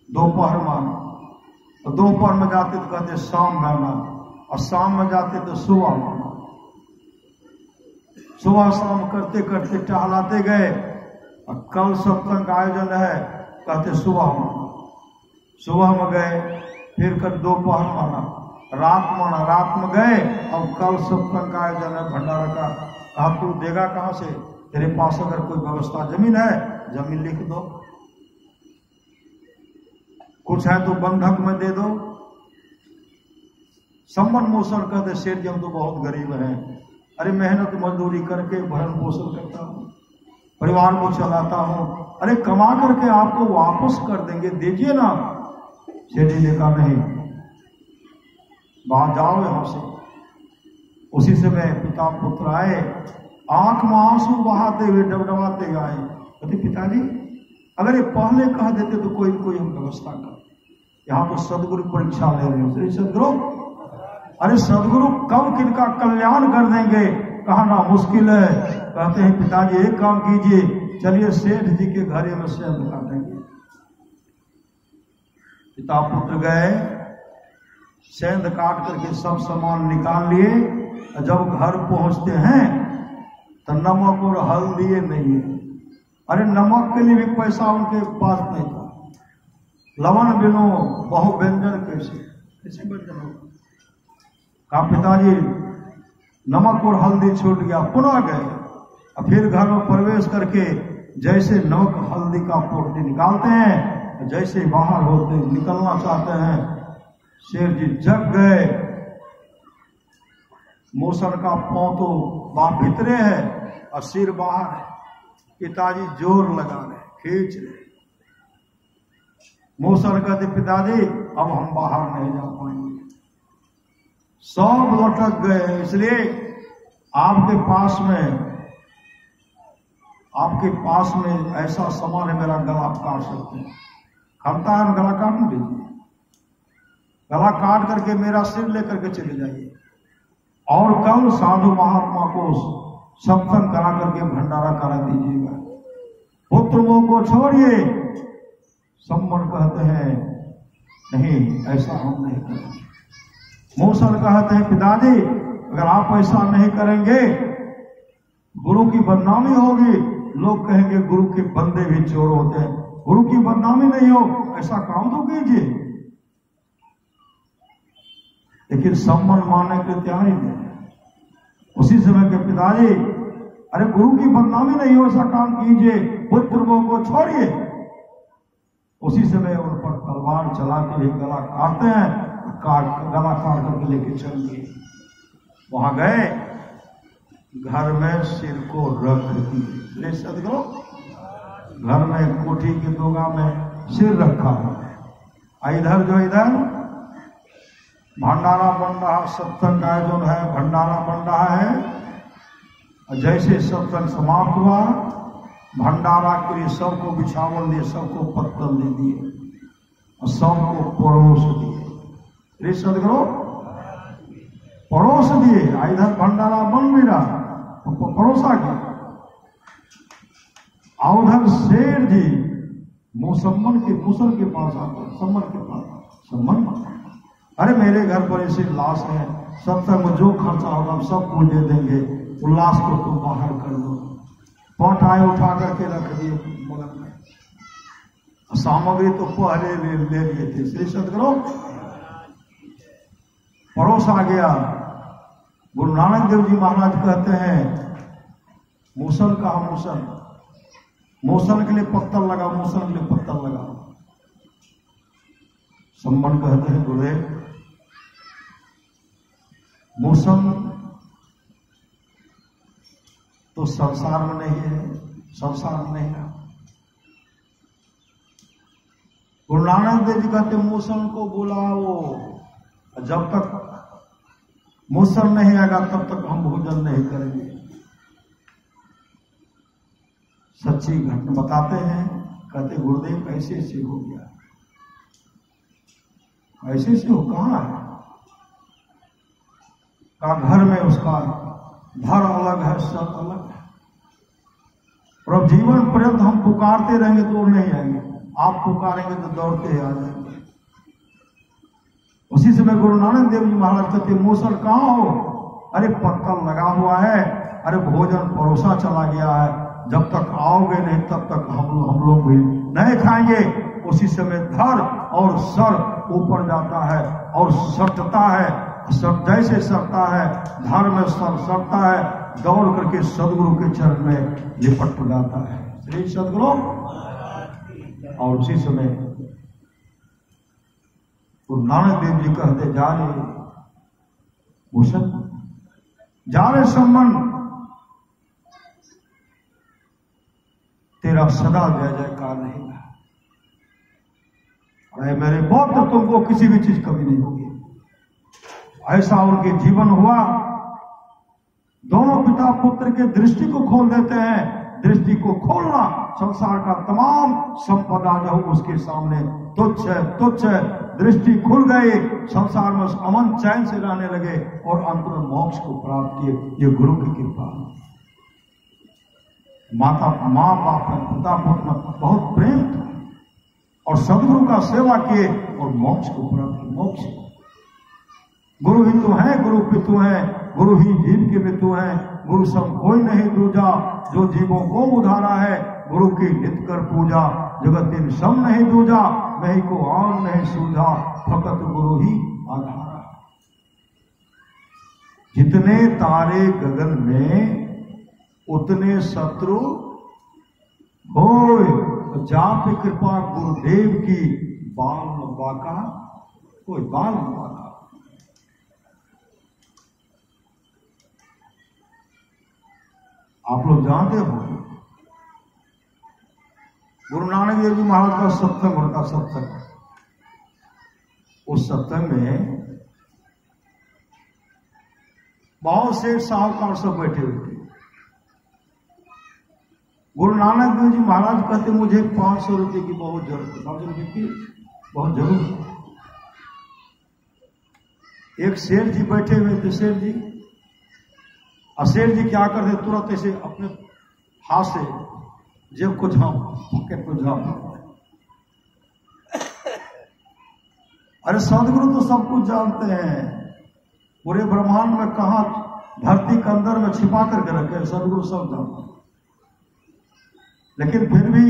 दोपहर मानो, और दोपहर में जाते तो कहते शाम माना, और शाम में जाते तो सुबह माना। सुबह शाम करते करते टहलाते गए, और कल सत्संग का आयोजन है, कहते सुबह माना। सुबह में गए, फिर कर दोपहर माना, माना, रात में गए, और कल सत्संग का आयोजन है भंडारा का। कहा तू देगा कहां से? तेरे पास अगर कोई व्यवस्था जमीन है, जमीन लिख दो, कुछ है तो बंधक में दे दो। संबंध मोशन कहते सेठ जी हम तो बहुत गरीब हैं, अरे मेहनत मजदूरी करके भरण पोषण करता हूं, परिवार को चलाता हूं, अरे कमा करके आपको वापस कर देंगे, दीजिए ना। सेठ जी ने कहा नहीं, बाहर जाओ यहां से। उसी समय पिता पुत्र आए, आंख में आंसू बहाते हुए डबडबाते आए। कहते पिताजी अगर ये पहले कह देते तो कोई हम व्यवस्था कर। यहाँ तो सदगुरु परीक्षा ले रहे हैं। सदगुरु, अरे सदगुरु कब किनका कल्याण कर देंगे कहना मुश्किल है। कहते हैं पिताजी एक काम कीजिए, चलिए सेठ जी के घरे में सेंध काटेंगे। पिता पुत्र गए, सेंध काट करके सब सामान निकाल लिए। जब घर पहुंचते हैं तो नमक और हल्दी नहीं है। अरे नमक के लिए भी पैसा उनके पास नहीं था। लवण बिनो बहु व्यंजन कैसे व्यंजन होगा? कहा पिताजी नमक और हल्दी छूट गया। पुनः गए, फिर घर में प्रवेश करके जैसे नमक हल्दी का पोटली निकालते हैं, जैसे बाहर होते निकलना चाहते हैं, शेर जी जग गए। मोसन का पांव तो बाहर भीतरे है और सिर बाहर है। पिताजी जोर लगा रहे, खींच रहे। मोसन कहते पिताजी अब हम बाहर नहीं जा पाएंगे। सब लटक गए, इसलिए आपके पास में आपके पास में ऐसा सामान है, मेरा गला काट सकते हैं। खमता है, गला काट दीजिए, गला काट करके मेरा सिर लेकर के चले जाइए। और कल साधु महात्मा को सत्संग करा करके भंडारा करा दीजिएगा। पुत्र मोह को छोड़िए। सम्मन कहते हैं नहीं, ऐसा हम नहीं करेंगे। मूसल कहते हैं पिताजी अगर आप ऐसा नहीं करेंगे गुरु की बदनामी होगी, लोग कहेंगे गुरु के बंदे भी चोर होते हैं। गुरु की बदनामी नहीं हो, ऐसा काम तो कीजिए। लेकिन सम्मान मानने के तैयार ही नहीं। उसी समय के पिताजी अरे गुरु की बदनामी नहीं हो, ऐसा काम कीजिए, पुत्र मोह को छोड़िए। उसी समय उन पर तलवार चला के गला काटते हैं, गला काट करके लेके चल दिए। वहां गए, घर में सिर को रख दिए। सदगुरु घर में कोठी के दोगा में सिर रखा है। इधर जो इधर भंडारा बन रहा, सत्संग का आयोजन है, भंडारा बन रहा है। जैसे सत्संग समाप्त हुआ, भंडारा के लिए सबको बिछावन दिए, सबको पत्तल दे दिए और सबको परोस दिए। सदगुरु परोस दिए। इधर भंडारा बन भी रहा तो परोसा गया। और उधर शेर जी मुसम्मन के पास आता, सम्मन के पास, सम्मन अरे मेरे घर पर ऐसे लाश है, सत्संग में जो खर्चा होगा हम सबको दे देंगे, उस लाश को तुम बाहर कर दो। पटाए उठा करके रख दिए मगर में। सामग्री तो पहले ले लिए थे। श्री सदगुरु परोसा गया। गुरु नानक देव जी महाराज कहते हैं मूसल का मूसल, मूसल के लिए पत्थर लगा, मूसल के लिए पत्थर लगा। सम्मन कहते हैं गुरुदेव मूसल तो संसार में नहीं है, संसार में नहीं है। गुरु नानक देव जी कहते मूसल को बुलाओ, जब तक मूसल नहीं आएगा तब तक हम भोजन नहीं करेंगे। सच्ची घटना बताते हैं, कहते गुरुदेव ऐसे ऐसे हो गया, ऐसे से हो कहाँ है का घर में उसका घर अलग है, सब अलग है। और अब जीवन पर्यंत हम पुकारते रहेंगे तो नहीं आएंगे, आप पुकारेंगे तो दौड़ते आ जाएंगे। उसी समय गुरु नानक देव जी महाराज कहते मूसल कहाँ हो? अरे पत्थर लगा हुआ है, अरे भोजन परोसा चला गया है, जब तक आओगे नहीं तब तक हम लोग भी नहीं खाएंगे। उसी समय धर और सर ऊपर जाता है और सटता है, जैसे सटता है धर में सर सटता है, दौड़ करके सदगुरु के चरण में लिपट जाता है। श्री सदगुरु। और उसी समय गुरु नानक देव जी कहते जा रहे भूषण, जा रहे सम्मन, तेरा सदा जय जयकार रहेगा। अरे मेरे बहुत तो तुमको किसी भी चीज कमी नहीं होगी। ऐसा उनके जीवन हुआ। दोनों पिता पुत्र के दृष्टि को खोल देते हैं। दृष्टि को खोलना, संसार का तमाम संपदा जो उसके सामने तुच्छ है, तुच्छ है। दृष्टि खुल गई, संसार में अमन चैन से रहने लगे और अंत में मोक्ष को प्राप्त किए। ये गुरु की कृपा। माँ बाप पिता पुत्र बहुत प्रेम था और सदगुरु का सेवा किए और मोक्ष को प्राप्त किए। मोक्ष गुरु ही तो है, गुरु पितु है, गुरु ही जीव के पितु है। गुरु सब कोई नहीं दूजा, जो जीवों को उधारा है। गुरु की नित कर पूजा, जगत इन सब नहीं दूजा। नहीं को आन नहीं सूझा, फकत गुरु ही आधारा। जितने तारे गगन में उतने शत्रु होय, जाप कृपा गुरुदेव की बाल बाका कोई बाल बाका। आप लोग जानते हो गुरु नानक देव जी महाराज का सत्संग होता, सत्संग। उस सत्संग में बहुत से साहूकार सब बैठे हुए थे। गुरु नानक देव जी महाराज कहते मुझे 500 रुपये की बहुत जरूरत है। 500 रुपये की बहुत जरूरत है। एक सेठ जी बैठे हुए थे, सेठ जी, और सेठ जी क्या करते, तुरंत ऐसे अपने हाथ से जेब को झाँप, पॉकेट को झाँप। अरे सदगुरु तो सब कुछ जानते हैं, पूरे ब्रह्मांड में कहा धरती के अंदर में छिपा करके रखे, सदगुरु सब जानते हैं, लेकिन फिर भी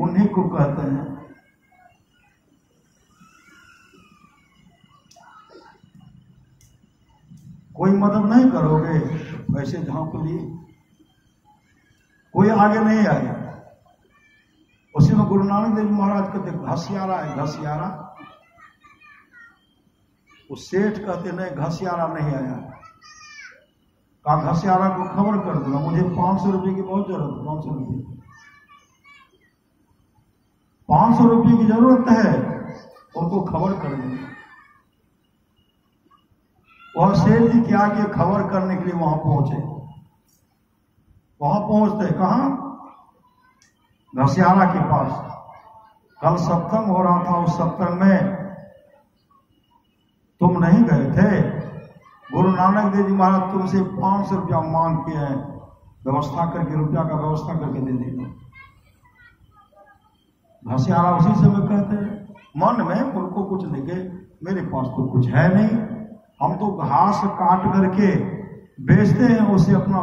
उन्हीं को कहते हैं। कोई मदद नहीं करोगे, वैसे झांप लिए, कोई आगे नहीं आएगा। उसी में गुरु नानक देव महाराज कहते घसियारा है, घसियारा। उस सेठ कहते नहीं, घसियारा नहीं आया। कहा घसियारा को खबर कर दूंगा, मुझे 500 रुपये की बहुत जरूरत है। 500 रुपये, 500 रुपये की जरूरत है, उनको खबर कर देंगे। वह सेठ जी क्या किए, खबर करने के लिए वहां पहुंचे। वहां पहुंचते कहां, घसियारा के पास। कल सत्संग हो रहा था, उस सत्संग में तुम नहीं गए थे। गुरु नानक देव जी महाराज तुमसे 500 रुपया मांग के हैं, व्यवस्था करके, रुपया का व्यवस्था करके दे देना। घसियारा उसी समय कहते हैं मन में, उनको कुछ देखे, मेरे पास तो कुछ है नहीं, हम तो घास काट करके बेचते हैं, उससे अपना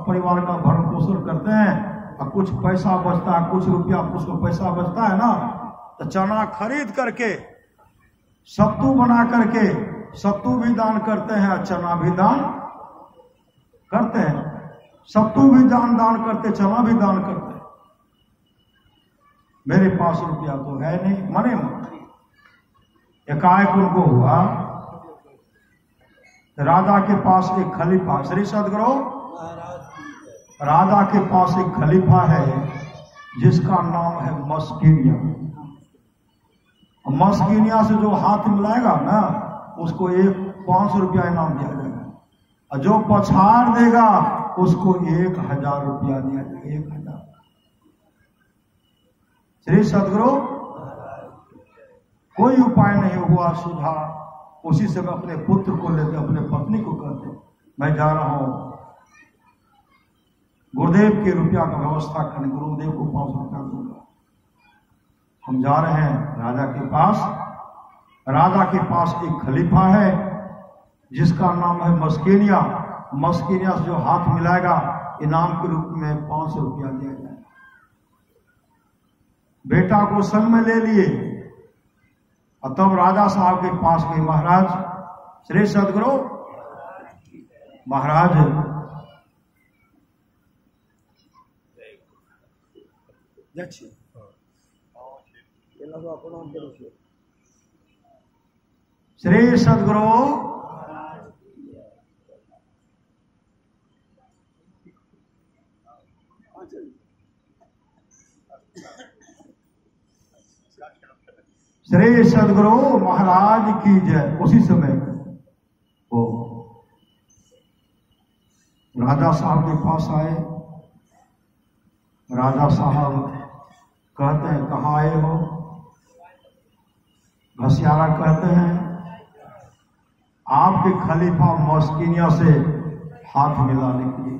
परिवार का भरण पोषण करते हैं, और कुछ पैसा बचता है, कुछ रुपया कुछ पैसा बचता है ना, तो चना खरीद करके सत्तू बना करके, सत्तू भी दान करते हैं, चना भी दान करते हैं, सत्तू भी दान करते, चना भी दान करते हैं। मेरे पास रुपया तो है नहीं, मने एकाएक उनको हुआ, राजा के पास एक खलीफा, श्री सदगुरु राजा के पास एक खलीफा है जिसका नाम है मस्किनिया। मस्किनिया से जो हाथ मिलाएगा ना, उसको 500 रुपया इनाम दिया जाएगा, और जो पछाड़ देगा उसको 1000 रुपया दिया जाएगा। 1000। श्री सदगुरु कोई उपाय नहीं हुआ, सुधा उसी से मैं अपने पुत्र को लेते, अपने पत्नी को कहते, मैं जा रहा हूं गुरुदेव के रुपया का व्यवस्था करने, गुरुदेव को 500 रुपया दूंगा। हम जा रहे हैं राजा के पास। राजा के पास एक खलीफा है जिसका नाम है मस्किनिया। मस्किनिया से जो हाथ मिलाएगा इनाम के रूप में 500 रुपया दिया जाएगा। बेटा को संग में ले लिए, और तब राजा साहब के पास गए, महाराज, श्री सदगुरु महाराज श्री सदगुरु श्री सदगुरु महाराज की जय। उसी समय वो राजा साहब के पास आए। राजा साहब कहते हैं कहाँ आए हो? घसियारा कहते हैं आपके खलीफा मस्किनिया से हाथ मिलाने के लिए।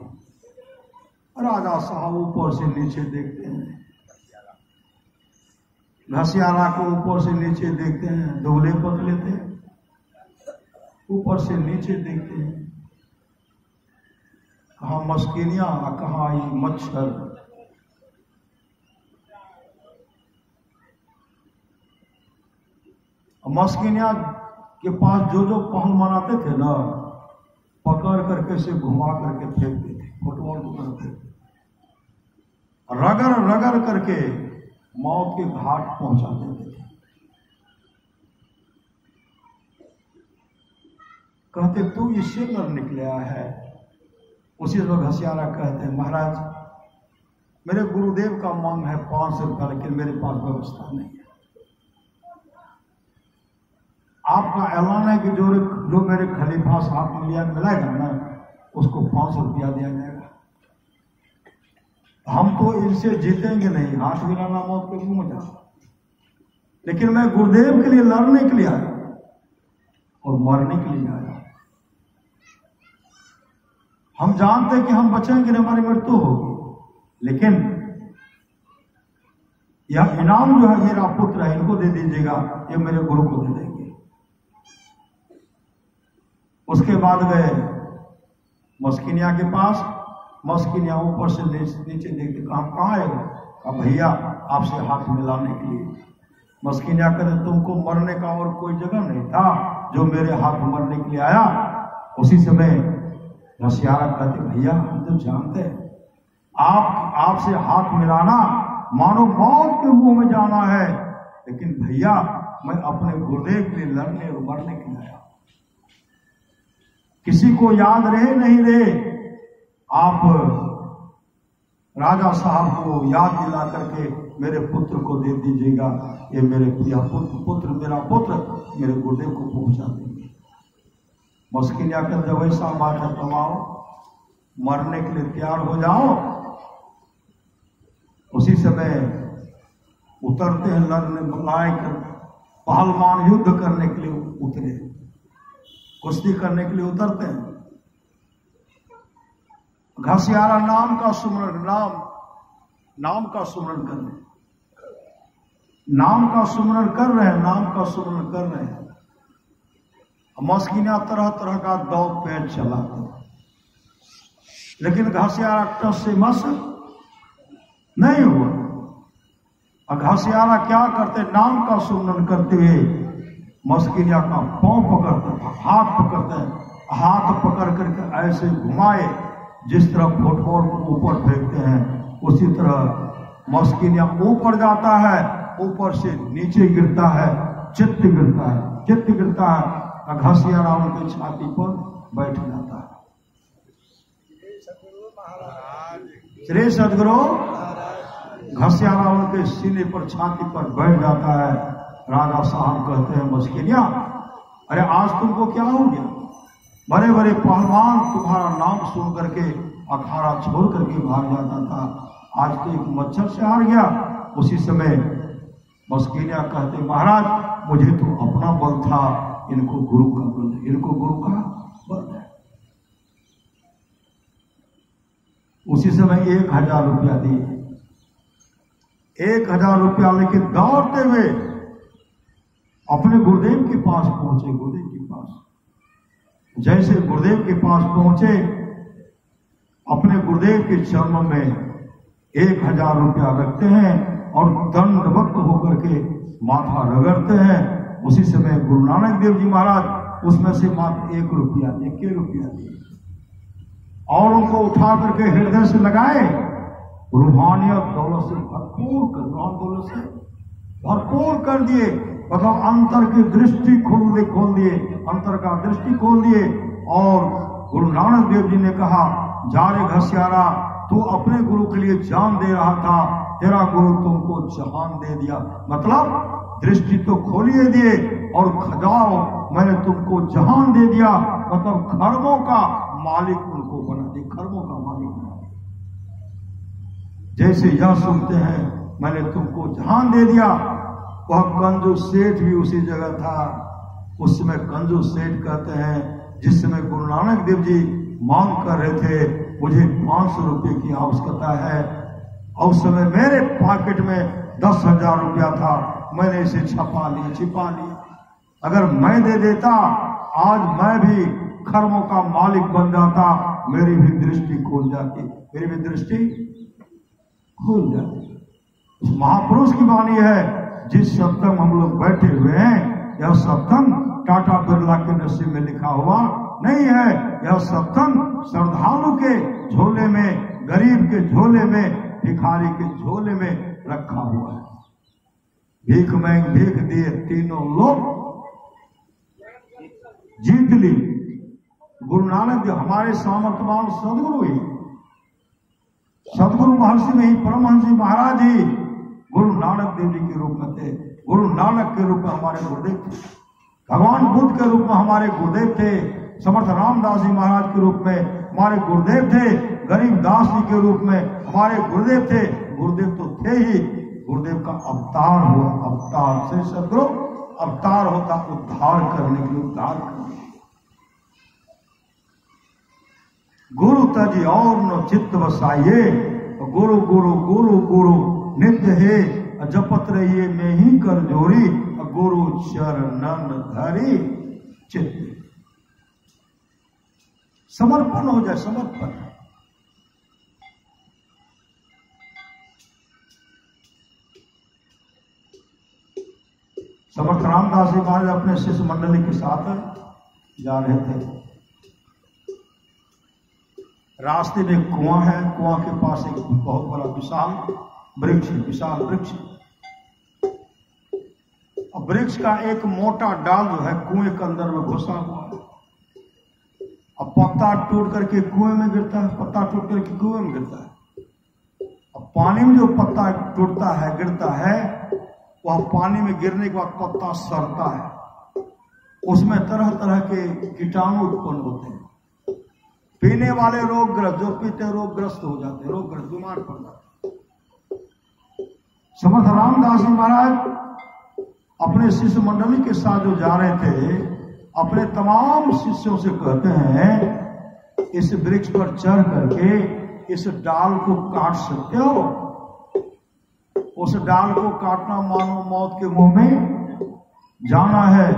राजा साहब ऊपर से नीचे देखते हैं, घसियारा को ऊपर से नीचे देखते हैं, दुबले पतले थे, ऊपर से नीचे देखते हैं, कहाँ मस्किनिया, कहाँ ये मच्छर। मस्किनिया के पास जो जो पहल मनाते थे ना, पकड़ करके से घुमा करके फेंकते थे, फुटबॉल को करते थे, रगड़ रगड़ करके मौत के घाट पहुंचा देते थे। कहते तू इससे लड़ निकला है। उसी वक्त घसियारा कहते हैं महाराज मेरे गुरुदेव का मांग है 500 रुपया, लेकिन मेरे पास व्यवस्था नहीं है। आपका ऐलान है कि जो मेरे खलीफा साहब मिलेगा ना, उसको 500 रुपया दिया जाएगा। हम तो इनसे जीतेंगे नहीं, हाथ मिलाना मौत के मुंह में जा। लेकिन मैं गुरुदेव के लिए लड़ने के लिए आया और मरने के लिए आया। हम जानते हैं कि हम बचेंगे, हमारी मृत्यु होगी, लेकिन यह इनाम जो है मेरा पुत्र है, इनको दे दीजिएगा, ये मेरे गुरु को दे देंगे। उसके बाद गए मस्किनिया के पास। मस्किनिया ऊपर से नीचे देखते, कहाँ आएगा? कहा भैया आपसे हाथ मिलाने के लिए। मस्किनिया कहते तुमको मरने का और कोई जगह नहीं था जो मेरे हाथ मरने के लिए आया। उसी समय घसियारा कहते भैया हम तो जानते हैं आपसे हाथ मिलाना मानो मौत के मुंह में जाना है, लेकिन भैया मैं अपने गुरुदेव के लिए लड़ने और मरने के लिए आया। किसी को याद रहे नहीं रहे, आप राजा साहब को याद दिला करके मेरे पुत्र को दे दीजिएगा, ये मेरे पुत्र मेरा पुत्र मेरे गुरुदेव को पहुंचा देंगे। मस्किनिया कर जब ऐसा बात है तो आओ, मरने के लिए तैयार हो जाओ। उसी समय उतरते हैं लड़ने, लड़ाई कर पहलवान युद्ध करने के लिए उतरे, कुश्ती करने के लिए उतरते हैं। घसियारा नाम का सुमरण नाम का सुमरण कर रहे, नाम का सुमरण कर रहे हैं, नाम का सुमरण कर रहे हैं। मस्किनिया तरह तरह का दौड़ पैर चलाते, लेकिन घसियारा टस से मस नहीं हुआ। और घसियारा क्या करते, नाम का सुमरण करते हुए मस्किनिया का पांव पकड़ते, हाथ पकड़ते, हाथ पकड़ करके ऐसे घुमाए जिस तरह फुटबॉल को ऊपर फेंकते हैं, उसी तरह मस्किनिया ऊपर जाता है, ऊपर से नीचे गिरता है, चित्त गिरता है, घसियारा उनके छाती पर बैठ जाता है। श्री सदगुरु घसियारा उनके सीने पर छाती पर बैठ जाता है। राजा साहब कहते हैं मस्किनिया अरे आज तुमको क्या हो गया? बड़े बड़े पहलवान तुम्हारा नाम सुन करके अखाड़ा छोड़ करके भाग जाता था, आज तो एक मच्छर से हार गया। उसी समय मस्किनिया कहते महाराज मुझे तो अपना बल था, इनको गुरु का बल है। उसी समय 1000 रुपया दिए, 1000 रुपया लेके दौड़ते हुए अपने गुरुदेव के पास पहुंचे। गुरुदेव के पास जैसे गुरुदेव के पास पहुंचे, अपने गुरुदेव के चरणों में 1000 रुपया रखते हैं और दंडवत होकर के माथा रगड़ते हैं। उसी समय गुरु नानक देव जी महाराज उसमें से मात्र 1 रुपया दिए और उनको उठा करके हृदय से लगाए। रूहानियत दौलत से भरपूर कर दिए, मतलब अंतर की दृष्टि खोल दिए, अंतर का दृष्टि खोल दिए। और गुरु नानक देव जी ने कहा जा रे घसियारा, तू अपने गुरु के लिए जान दे रहा था, तेरा गुरु तुमको जहान दे दिया। मतलब दृष्टि तो खोलिए दिए और खजाओ मैंने तुमको जहान दे दिया, मतलब खरबों का मालिक उनको बना दिया, खरबों का मालिक बना दिया। जैसे यह सुनते हैं मैंने तुमको जहान दे दिया। वह कंजूस सेठ भी उसी जगह था। उस समय कंजूस सेठ कहते हैं जिस समय गुरु नानक देव जी मांग कर रहे थे मुझे 500 रुपये की आवश्यकता है, और उस समय मेरे पॉकेट में 10,000 रुपया था, मैंने इसे छिपा लिया। अगर मैं दे देता आज मैं भी खरबों का मालिक बन जाता, मेरी भी दृष्टि खुल जाती। उस महापुरुष की वाणी है। जिस सत्संग हम लोग बैठे हुए हैं, यह सत्संग टाटा बिरला के नसीब में लिखा हुआ नहीं है। यह सत्संग श्रद्धालु के झोले में, गरीब के झोले में, भिखारी के झोले में रखा हुआ है। भीख में भीख दिए तीनों लोग जीत ली। गुरु नानक देव हमारे सामर्थ्यवान सदगुरु ही, सदगुरु महर्षि में ही परमहंस जी महाराज ही गुरु नानक देव जी के रूप में थे। गुरु नानक के रूप में हमारे गुरुदेव थे, भगवान बुद्ध के रूप में हमारे गुरुदेव थे, समर्थ रामदास जी महाराज के रूप में हमारे गुरुदेव थे, गरीब दास जी के रूप में हमारे गुरुदेव थे। गुरुदेव तो थे ही, गुरुदेव का अवतार हुआ, अवतार से सदगुरु अवतार होता उद्धार करने के लिए, उद्धार करने के लिए। गुरु तज और न चित्त बसाइए, गुरु गुरु गुरु गुरु नित्य है, जपत रहिए में ही कर जोरी, गुरु चरणन धरी चित्त। समर्पण हो जाए, समर्पण। समर्थ रामदास जी महाराज अपने शिष्य मंडली के साथ जा रहे थे। रास्ते में कुआं है, कुआं के पास एक बहुत बड़ा विशाल वृक्ष है, विशाल वृक्ष। अब वृक्ष का एक मोटा डाल जो है कुएं के अंदर में घुसा हुआ है। अब पत्ता टूट करके कुएं में गिरता है, पत्ता टूट करके कुएं में गिरता है। अब पानी में जो पत्ता टूटता है, गिरता है, वह पानी में गिरने के बाद पत्ता सड़ता है, उसमें तरह तरह के कीटाणु उत्पन्न होते हैं। पीने वाले रोगग्रस्त, जो पीते रोगग्रस्त हो जाते हैं, रोगग्रस्त बीमार पड़ जाते हैं। समर्थ रामदास जी महाराज अपने शिष्य मंडली के साथ जो जा रहे थे, अपने तमाम शिष्यों से कहते हैं, इस वृक्ष पर चढ़ करके इस डाल को काट सकते हो? उस डाल को काटना मानो मौत के मुंह में जाना है।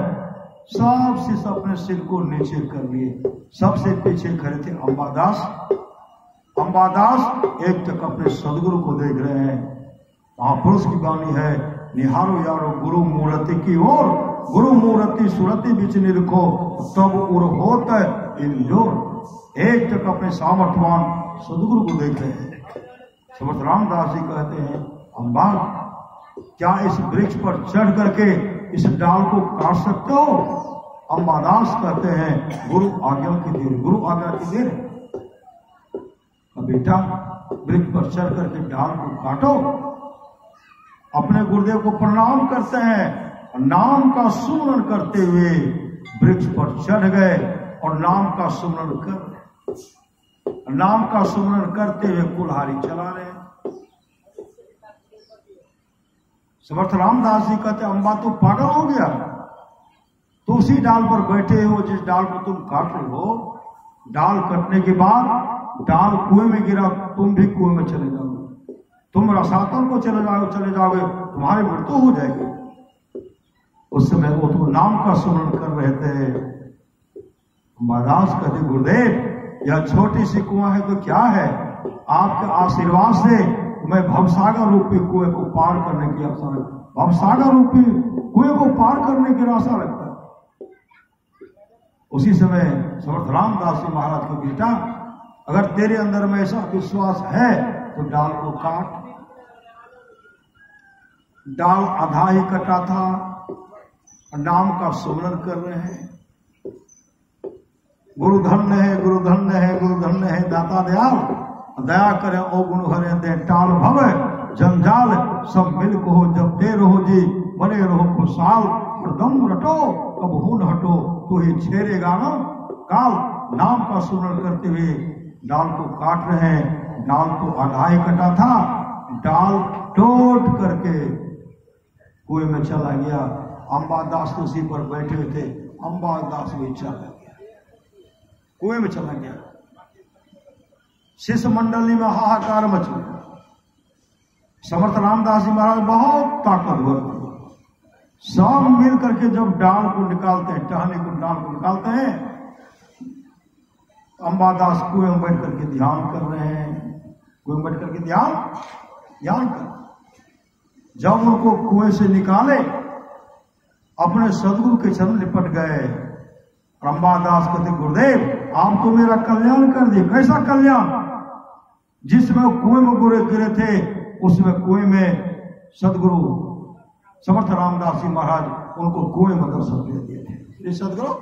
सब शिष्य अपने सिर को नीचे कर लिए। सबसे पीछे खड़े थे अंबादास। अंबादास एक तक अपने सदगुरु को देख रहे हैं। महापुरुष की वाणी है, निहारो यारो गुरु मूर्ति की ओर, गुरु मूर्ति सुरति बीच निरखो, तब उर होत इंजोर। एक तक अपने सामर्थ्यवान सदगुरु को देख रहे हैं। समर्थ रामदास जी कहते हैं, अम्बा क्या इस वृक्ष पर चढ़ करके इस डाल को काट सकते हो? अंबादास कहते हैं, गुरु आज्ञा की देर, गुरु आज्ञा की देर। बेटा वृक्ष पर चढ़ करके डाल को काटो। अपने गुरुदेव को प्रणाम करते हैं, नाम का सुमरण करते हुए वृक्ष पर चढ़ गए और नाम का सुमरण कर, नाम का सुमरण करते हुए कुल्हाड़ी चला रहे। समर्थ रामदास जी कहते, अम्बा तो पागल हो गया, तो उसी डाल पर बैठे हो जिस डाल को तुम काट रहे हो। डाल कटने के बाद डाल कुएं में गिरा, तुम भी कुएं में चले जाओगे, तुम रसातल को चले जाओगे, तुम्हारी मृत्यु हो जाएगी। उस समय वो तो नाम का स्मरण कर रहे थे। अंबादास कहते, गुरुदेव यह छोटी सी कुआं है तो क्या है, आपके आशीर्वाद से मैं भवसागर रूपी कुएं को पार करने की आशा रखता हूं। भवसागर रूपी कुएं को पार करने की आशा रखता है। उसी समय समर्थ रामदास जी महाराज को, बेटा अगर तेरे अंदर में ऐसा विश्वास है तो डाल को काट। डाल आधा ही कटा था, नाम का सुमरण कर रहे हैं। गुरु धन्य है, गुरु धन्य है, गुरु धन्य है, दाता दयाल दया करे ओ गुण हरे दे टाल भव जंजाल, सब मिल को हो जब दे रहो जी, बने रहो खुशहाल, दम रटो कब हो न हटो, तो ही छेड़ेगा न काल। नाम का सुमरण करते हुए डाल को काट रहे हैं। डाल तो आधा ही कटा था, डाल टूट करके कुएं में चला गया। अंबादास तो उसी पर बैठे हुए थे, अंबादास भी चला गया, कुएं में चला गया। शिष्य मंडली में हाहाकार मच गया। समर्थ रामदास जी महाराज बहुत ताकतवर थे। सब मिल करके जब डाल को निकालते हैं, टहनी को डाल को निकालते हैं, अंबादास कुएं में बैठ करके ध्यान कर रहे हैं। कुएं में बैठ करके ध्यान कर। जब उनको कुएं से निकाले, अपने सदगुरु के चरण लिपट गए। अंबादास कहते, गुरुदेव आप तो मेरा कल्याण कर दिए। कैसा कल्याण? जिसमें कुएं में गिरे थे, उसमें कुएं में सदगुरु समर्थ रामदास जी महाराज उनको कुएं में दर्शन दे दिए थे। सदगुरु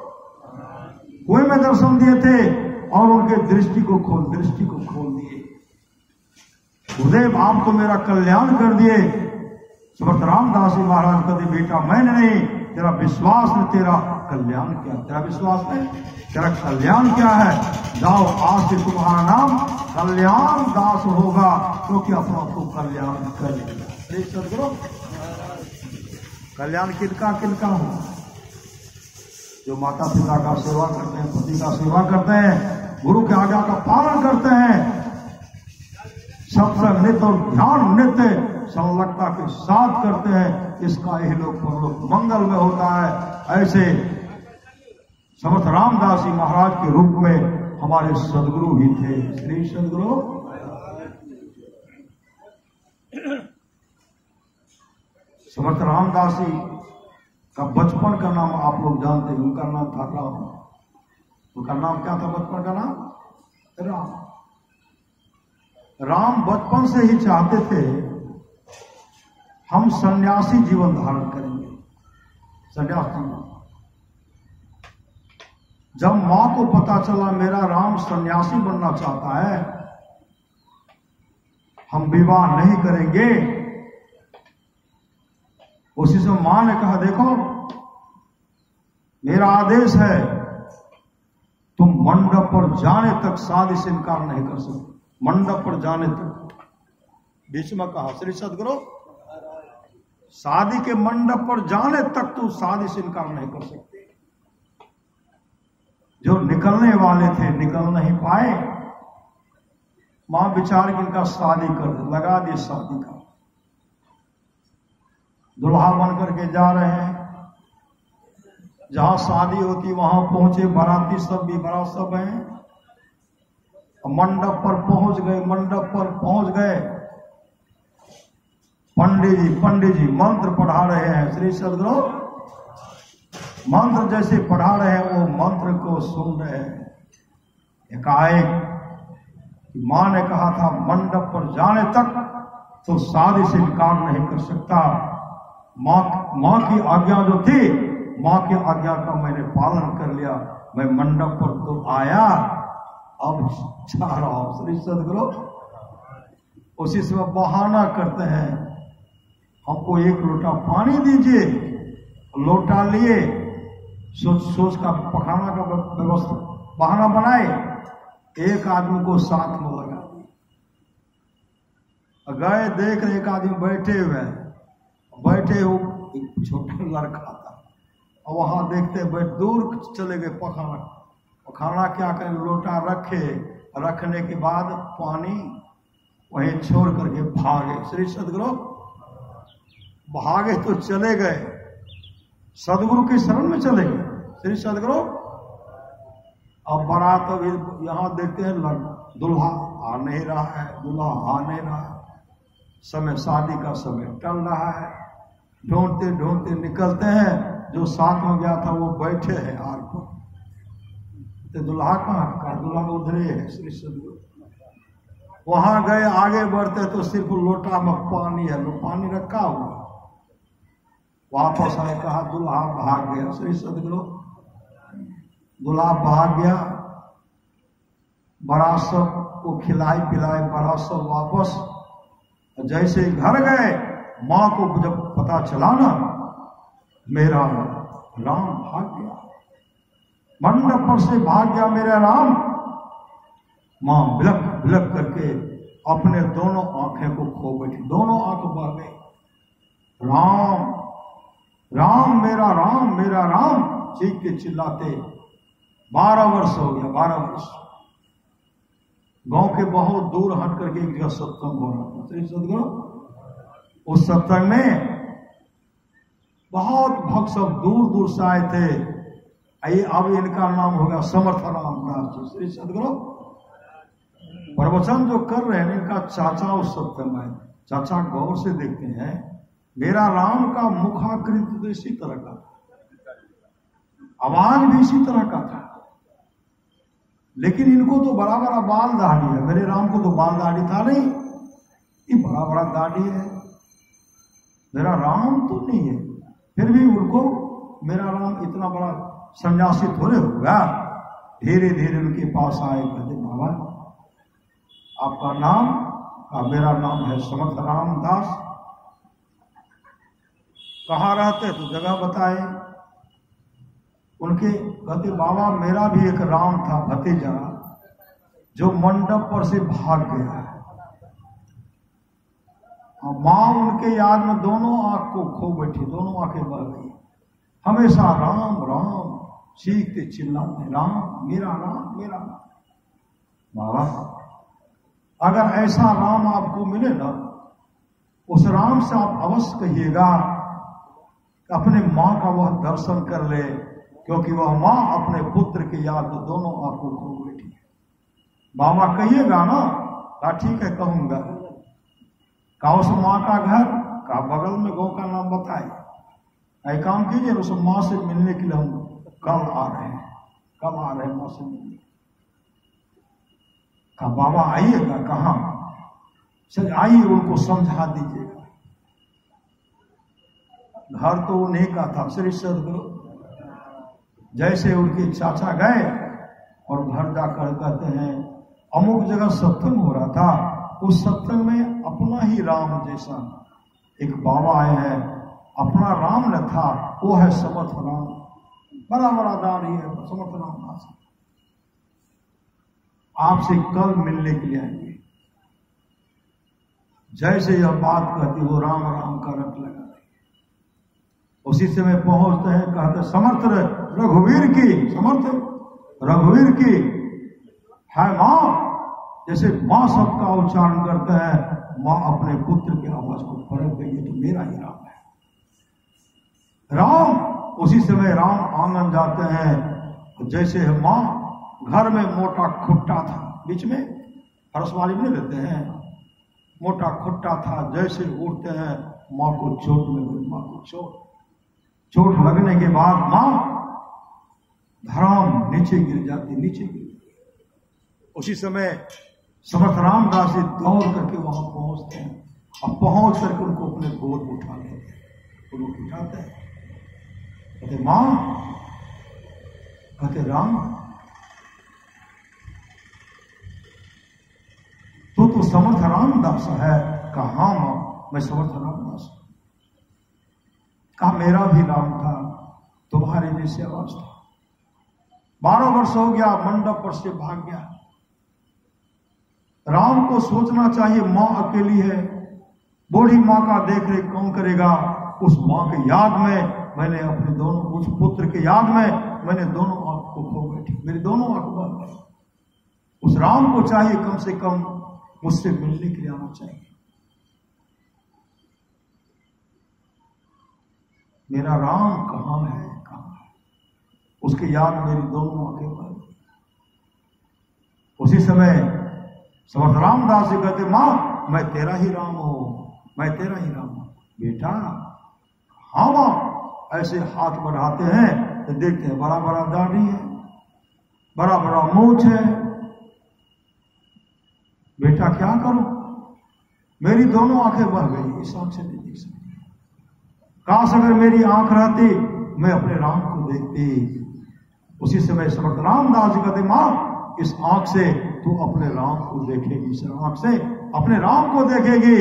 कुएं में दर्शन दिए थे और उनके दृष्टि को खोल दिए। गुरुदेव आप तो मेरा कल्याण कर दिए। समर्थ रामदास जी महाराज कहते, बेटा मैंने नहीं, तेरा विश्वास ने तेरा कल्याण क्या? तेरा विश्वास है? तेरा कल्याण क्या है? जाओ, आज से तुम्हारा नाम कल्याण दास होगा, क्योंकि अपना तो कल्याण कर लिया। सदगुरु, कल्याण किनका किनका हो? जो माता पिता का सेवा करते हैं, पति का सेवा करते हैं, गुरु के आज्ञा का पालन करते हैं, सत्संग नित्य और ध्यान नित्य संलग्नता के साथ करते हैं, इसका यही लोग परलोक मंगल में होता है। ऐसे समर्थ रामदास जी महाराज के रूप में हमारे सदगुरु ही थे। श्री सदगुरु समर्थ रामदास जी का बचपन का नाम आप लोग जानते हैं, उनका नाम था राम। उनका नाम क्या था? बचपन का नाम राम। राम बचपन से ही चाहते थे हम सन्यासी जीवन धारण करेंगे, सन्यास जीवन। जब मां को पता चला मेरा राम सन्यासी बनना चाहता है, हम विवाह नहीं करेंगे, उसी से मां ने कहा देखो मेरा आदेश है, तुम मंडप पर जाने तक शादी से इनकार नहीं कर सकते। मंडप पर जाने तक, बीच में कहा श्री सदगुरु शादी के मंडप पर जाने तक तू शादी से इनकार नहीं कर सकते। जो निकलने वाले थे निकल नहीं पाए, मां विचार की इनका शादी कर दे, लगा दी शादी का। दुल्हा बन करके जा रहे हैं, जहां शादी होती वहां पहुंचे, बाराती सब भी बड़ा सब हैं, मंडप पर पहुंच गए। मंडप पर पहुंच गए, पंडित जी मंत्र पढ़ा रहे हैं। श्री सदगुरु मंत्र जैसे पढ़ा रहे हैं, वो मंत्र को सुन रहे हैं। एकाएक मां ने कहा था मंडप पर जाने तक तो शादी से इनकार नहीं कर सकता। मां की आज्ञा जो थी, मां की आज्ञा का मैंने पालन कर लिया। मैं मंडप पर तो आया, अब जा रहा हूं। श्री सदगुरु उसी से बहाना करते हैं, हमको एक लोटा पानी दीजिए। लोटा लिए, सोच का पखाना का व्यवस्था बहाना बनाए, एक आदमी को साथ में लगा दिया। गए, देख रहे एक आदमी बैठे हुए एक छोटा लड़का था, और वहां देखते बैठ दूर चले गए। पखाना क्या करें, लोटा रखने के बाद पानी वहीं छोड़ करके भागे। श्री सदगुरु भागे तो चले गए, सदगुरु की शरण में चले गए। श्री सदगुरु अब बारात यहां देखते हैं, दुल्हा आ नहीं रहा है, समय शादी का समय टल रहा है। ढूंढते निकलते हैं, जो साथ में गया था वो बैठे हैं आर पर, तो दुल्हा कहाँ का? दुल्हा उधरे है। श्री सदगुरु वहां गए, आगे बढ़ते तो सिर्फ लोटा में पानी है, पानी रखा हुआ। वापस आए, कहा दुल्हा भाग गया। श्री सदगुरु दुल्हा भाग गया, बड़ा सब को खिलाई पिलाई, बड़ा सब वापस। जैसे घर गए, मां को जब पता चला ना मेरा राम भाग गया, मंडप पर से भाग गया मेरा राम, मां बिलक करके अपने दोनों आंखें को खो बैठी, दोनों आंख बह गई। राम मेरा राम चीख के चिल्लाते 12 वर्ष हो गया। 12 वर्ष गांव के बहुत दूर हट करके एक जगह सत्संग हो रहा था। श्री सदगुरु उस सत्संग में बहुत भक्त सब दूर से आए थे। अब इनका नाम होगा समर्थ रामदास जी। श्री सदगुरु प्रवचन जो कर रहे हैं, इनका चाचा उस सत्संग में। चाचा गौर से देखते हैं, मेरा राम का मुखाकृति तो इसी तरह का था, आवाज भी इसी तरह का था, लेकिन इनको तो बड़ा बड़ा बाल दाढ़ी है। मेरे राम को तो बाल दाढ़ी था नहीं, ये बड़ा बड़ा दाढ़ी है। मेरा राम तो नहीं है, फिर भी उनको मेरा राम इतना बड़ा सन्यासी थोड़े होगा। धीरे धीरे उनके पास आए, कहते बाबा आपका नाम? मेरा नाम है समर्थ रामदास। कहाँ रहते? तो जगह बताए। उनके कहते बाबा मेरा भी एक राम था भतीजा जो मंडप पर से भाग गया है। मां उनके याद में दोनों आंख को खो बैठी, दोनों आंखें बह गई। हमेशा राम राम चीखते चिल्लाते, राम मेरा राम मेरा राम। बाबा अगर ऐसा राम आपको मिले ना, उस राम से आप अवश्य कहिएगा अपने मां का वह दर्शन कर ले, क्योंकि वह मां अपने पुत्र की याद में दोनों आंखों खो बैठी है। बाबा कहिएगा ना? कहा ठीक है कहूंगा। कहा उस मां का घर का बगल में गांव का नाम बताए, एक काम कीजिए उस मां से मिलने के लिए हम कल आ रहे हैं, कब आ रहे हैं मां से मिलने। कहा बाबा आइएगा? कहां? चल आइए उनको समझा दीजिएगा। घर तो उन्हीं का था। श्री सदगुरु जैसे उनके चाचा गए और घर जाकर कहते हैं अमुक जगह सत्संग हो रहा था, उस सत्संग में अपना ही राम जैसा एक बाबा आए हैं, अपना राम न था, वो है समर्थ राम, बड़ा बड़ा दाढ़ी है, समर्थ राम दास, आपसे कल मिलने के लिए आएंगे। जैसे यह बात कहती वो राम राम का रट लगा। उसी समय पहुंचते हैं, कहते समर्थ रघुवीर की, समर्थ रघुवीर की है मां। जैसे मां सबका उच्चारण करते हैं, मां अपने पुत्र की आवाज को परख गई, तो मेरा ही राम है राम। उसी समय राम आंगन जाते हैं, जैसे मां घर में मोटा खुट्टा था, बीच में हरसवाली में लेते हैं, मोटा खुट्टा था, जैसे उड़ते हैं मां को चोट लग गई। मां को चोट लगने के बाद मां धड़ाम नीचे गिर जाती, नीचे गिर। उसी समय समर्थ रामदास जी दौड़ करके वहां पहुंचते हैं, और पहुंच करके उनको अपने गोद में उठा लेते हैं, उनको उठाते हैं, कहते मां, कहते राम तो समर्थ रामदास है। कहा मां मैं समर्थ रामदास हूं। कहा मेरा भी राम था, तुम्हारे जैसे आवाज था, 12 वर्ष हो गया, मंडप पर से भाग गया। राम को सोचना चाहिए मां अकेली है, बूढ़ी मां का देख रेख कौन करेगा। उस मां के याद में मैंने अपने दोनों, उस पुत्र के याद में मैंने दोनों आंख को खो बैठी, मेरी दोनों आंख बंद गई। उस राम को चाहिए कम से कम मुझसे मिलने के लिए आना चाहिए। मेरा राम कहां है, कहां है? उसकी याद मेरी दोनों आंखें बंद गई। उसी समय समर्थ रामदास जी कहते मां मैं तेरा ही राम हूं, मैं तेरा ही राम हूं। बेटा हाँ मां। ऐसे हाथ बढ़ाते हैं तो देखते हैं बड़ा बड़ा दाढ़ी है, बड़ा बड़ा मूछ है। बेटा क्या करूं? मेरी दोनों आंखें बह गई, इस आंख से नहीं देख सकती। काश अगर मेरी आंख रहती, मैं अपने राम को देखती। उसी समय समर्थ रामदास जी कहते मां इस आंख से तू अपने राम को देखेगी, इस आंख से अपने राम को देखेगी।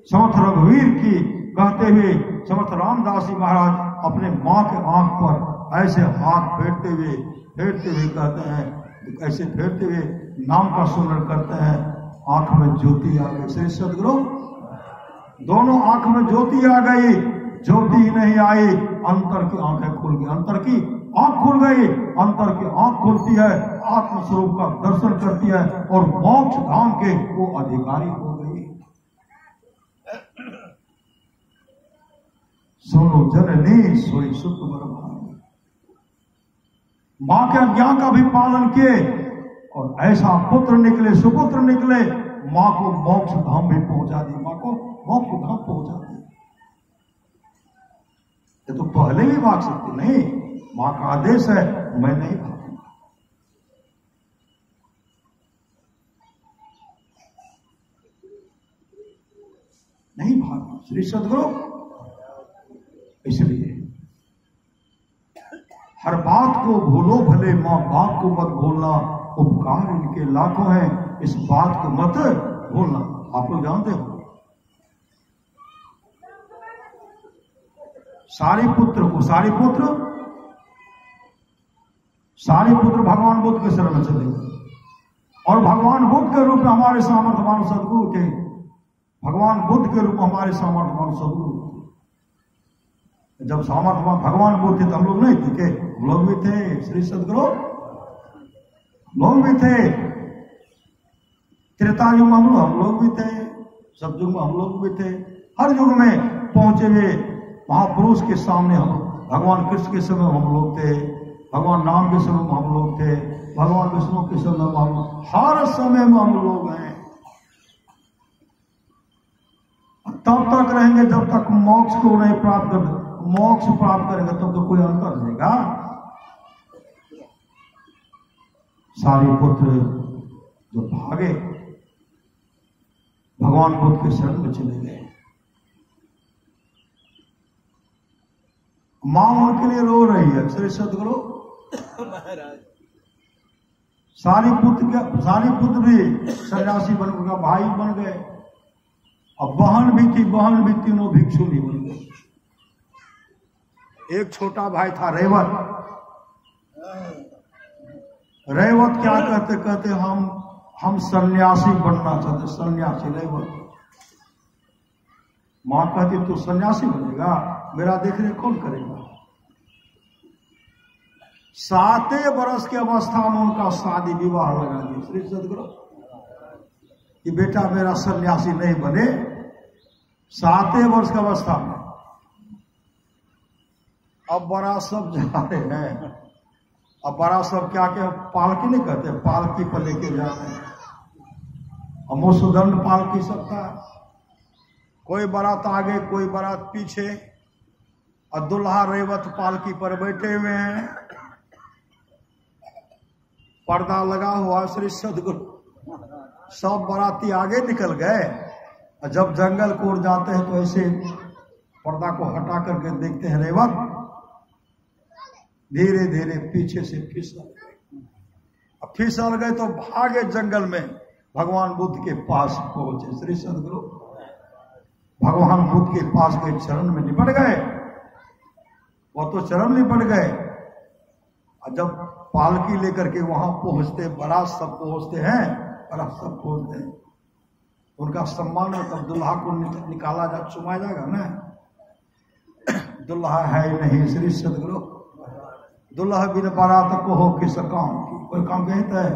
समर्थ रघुवीर की कहते हुए समर्थ रामदास जी महाराज अपने मां के आंख पर ऐसे हाथ फेरते हुए कहते हैं, ऐसे फेरते हुए नाम का सुमरण करते हैं। आंख में ज्योति आ गई। श्री सदगुरु दोनों आंख में ज्योति आ गई, ज्योति ही नहीं आई, अंतर की आंखें खुल गई, अंतर की आंख खुल गई। अंतर की आंख खुलती है, आत्मस्वरूप का दर्शन करती है और मोक्ष धाम के वो अधिकारी हो गई। सुनो जननी सोई सुख बरभागी। मां के आज्ञा का भी पालन किए और ऐसा पुत्र निकले, सुपुत्र निकले, मां को मोक्ष धाम भी पहुंचा दी, मां को मोक्ष धाम पहुंचा दी। ये तो पहले भी भाग सकती नहीं, मां का आदेश है, मैं नहीं भागूंगा। नहीं भागना श्री सदगुरु। इसलिए हर बात को भूलो भले, मां बाप को मत भूलना, उपकार इनके लाखों हैं, इस बात को मत भूलना। आप लोग जानते हो सारी पुत्र सारे पुत्र भगवान बुद्ध के शरण में चले गए और भगवान बुद्ध के रूप में हमारे सामर्थ्यवान सदगुरु थे। भगवान बुद्ध के रूप में हमारे सामर्थ्यवान सदगुरु थे। जब सामर्थ्यवान भगवान बुद्ध थे तो हम लोग नहीं थे के? लोग भी थे। श्री सदगुरु लोग भी थे। त्रेता युग में हम लोग भी थे। सतयुग में हम लोग भी थे। हर युग में पहुंचे हुए महापुरुष के सामने हम, भगवान कृष्ण के समय हम लोग थे, भगवान राम के समय में हम लोग थे, भगवान विष्णु के समय में हम, हर समय में हम लोग हैं। तब तक रहेंगे जब तक मोक्ष को नहीं प्राप्त कर, मोक्ष प्राप्त करेंगे तब तो कोई अंतर रहेगा। सारे पुत्र जो भागे भगवान बुद्ध के शरण में चले गए। मां उनके लिए रो रही है। श्री सदगुरु सारी पुत्र भी सन्यासी बन गए, भाई बन गए और बहन भी थी, बहन भी तीनों भिक्षुनी बन गई। एक छोटा भाई था रेवत। रेवत क्या कहते हम सन्यासी बनना चाहते। सन्यासी रेवत। मां कहती तू सन्यासी बनेगा, मेरा देखने कौन करेगा। 7 वर्ष की अवस्था में उनका शादी विवाह लगा दिया। श्री सदगुरु कि बेटा मेरा सन्यासी नहीं बने। 7 वर्ष की अवस्था में। अब बड़ा सब जा रहे हैं। अब बड़ा सब क्या क्या पालकी नहीं कहते, पालकी पर लेके जा रहे हैं। अब मुसदंड पालकी सकता है। कोई बारात आगे, कोई बारात पीछे और दुल्हा रेवत पालकी पर बैठे हुए हैं। पर्दा लगा हुआ। श्री सदगुरु सब बाराती आगे निकल गए और जब जंगल को ओर जाते हैं तो ऐसे पर्दा को हटा करके देखते हैं रेवत धीरे धीरे पीछे से फिसल गए। अब फिसल गए तो भागे जंगल में भगवान बुद्ध के पास पहुंचे। श्री सदगुरु भगवान बुद्ध के पास गए, चरण में निपट गए। वो तो चरण निपट गए और जब पालकी लेकर के वहां पहुंचते, बारात सब पहुंचते हैं, बारात सब पहुंचते हैं, उनका सम्मान है। तब दुल्हा को निकाला जा, चुमाया जाएगा ना। दुल्हा है नहीं। श्री सदगुरु दुल्हा बिन बारात को हो किस काम की। कोई काम कहता है?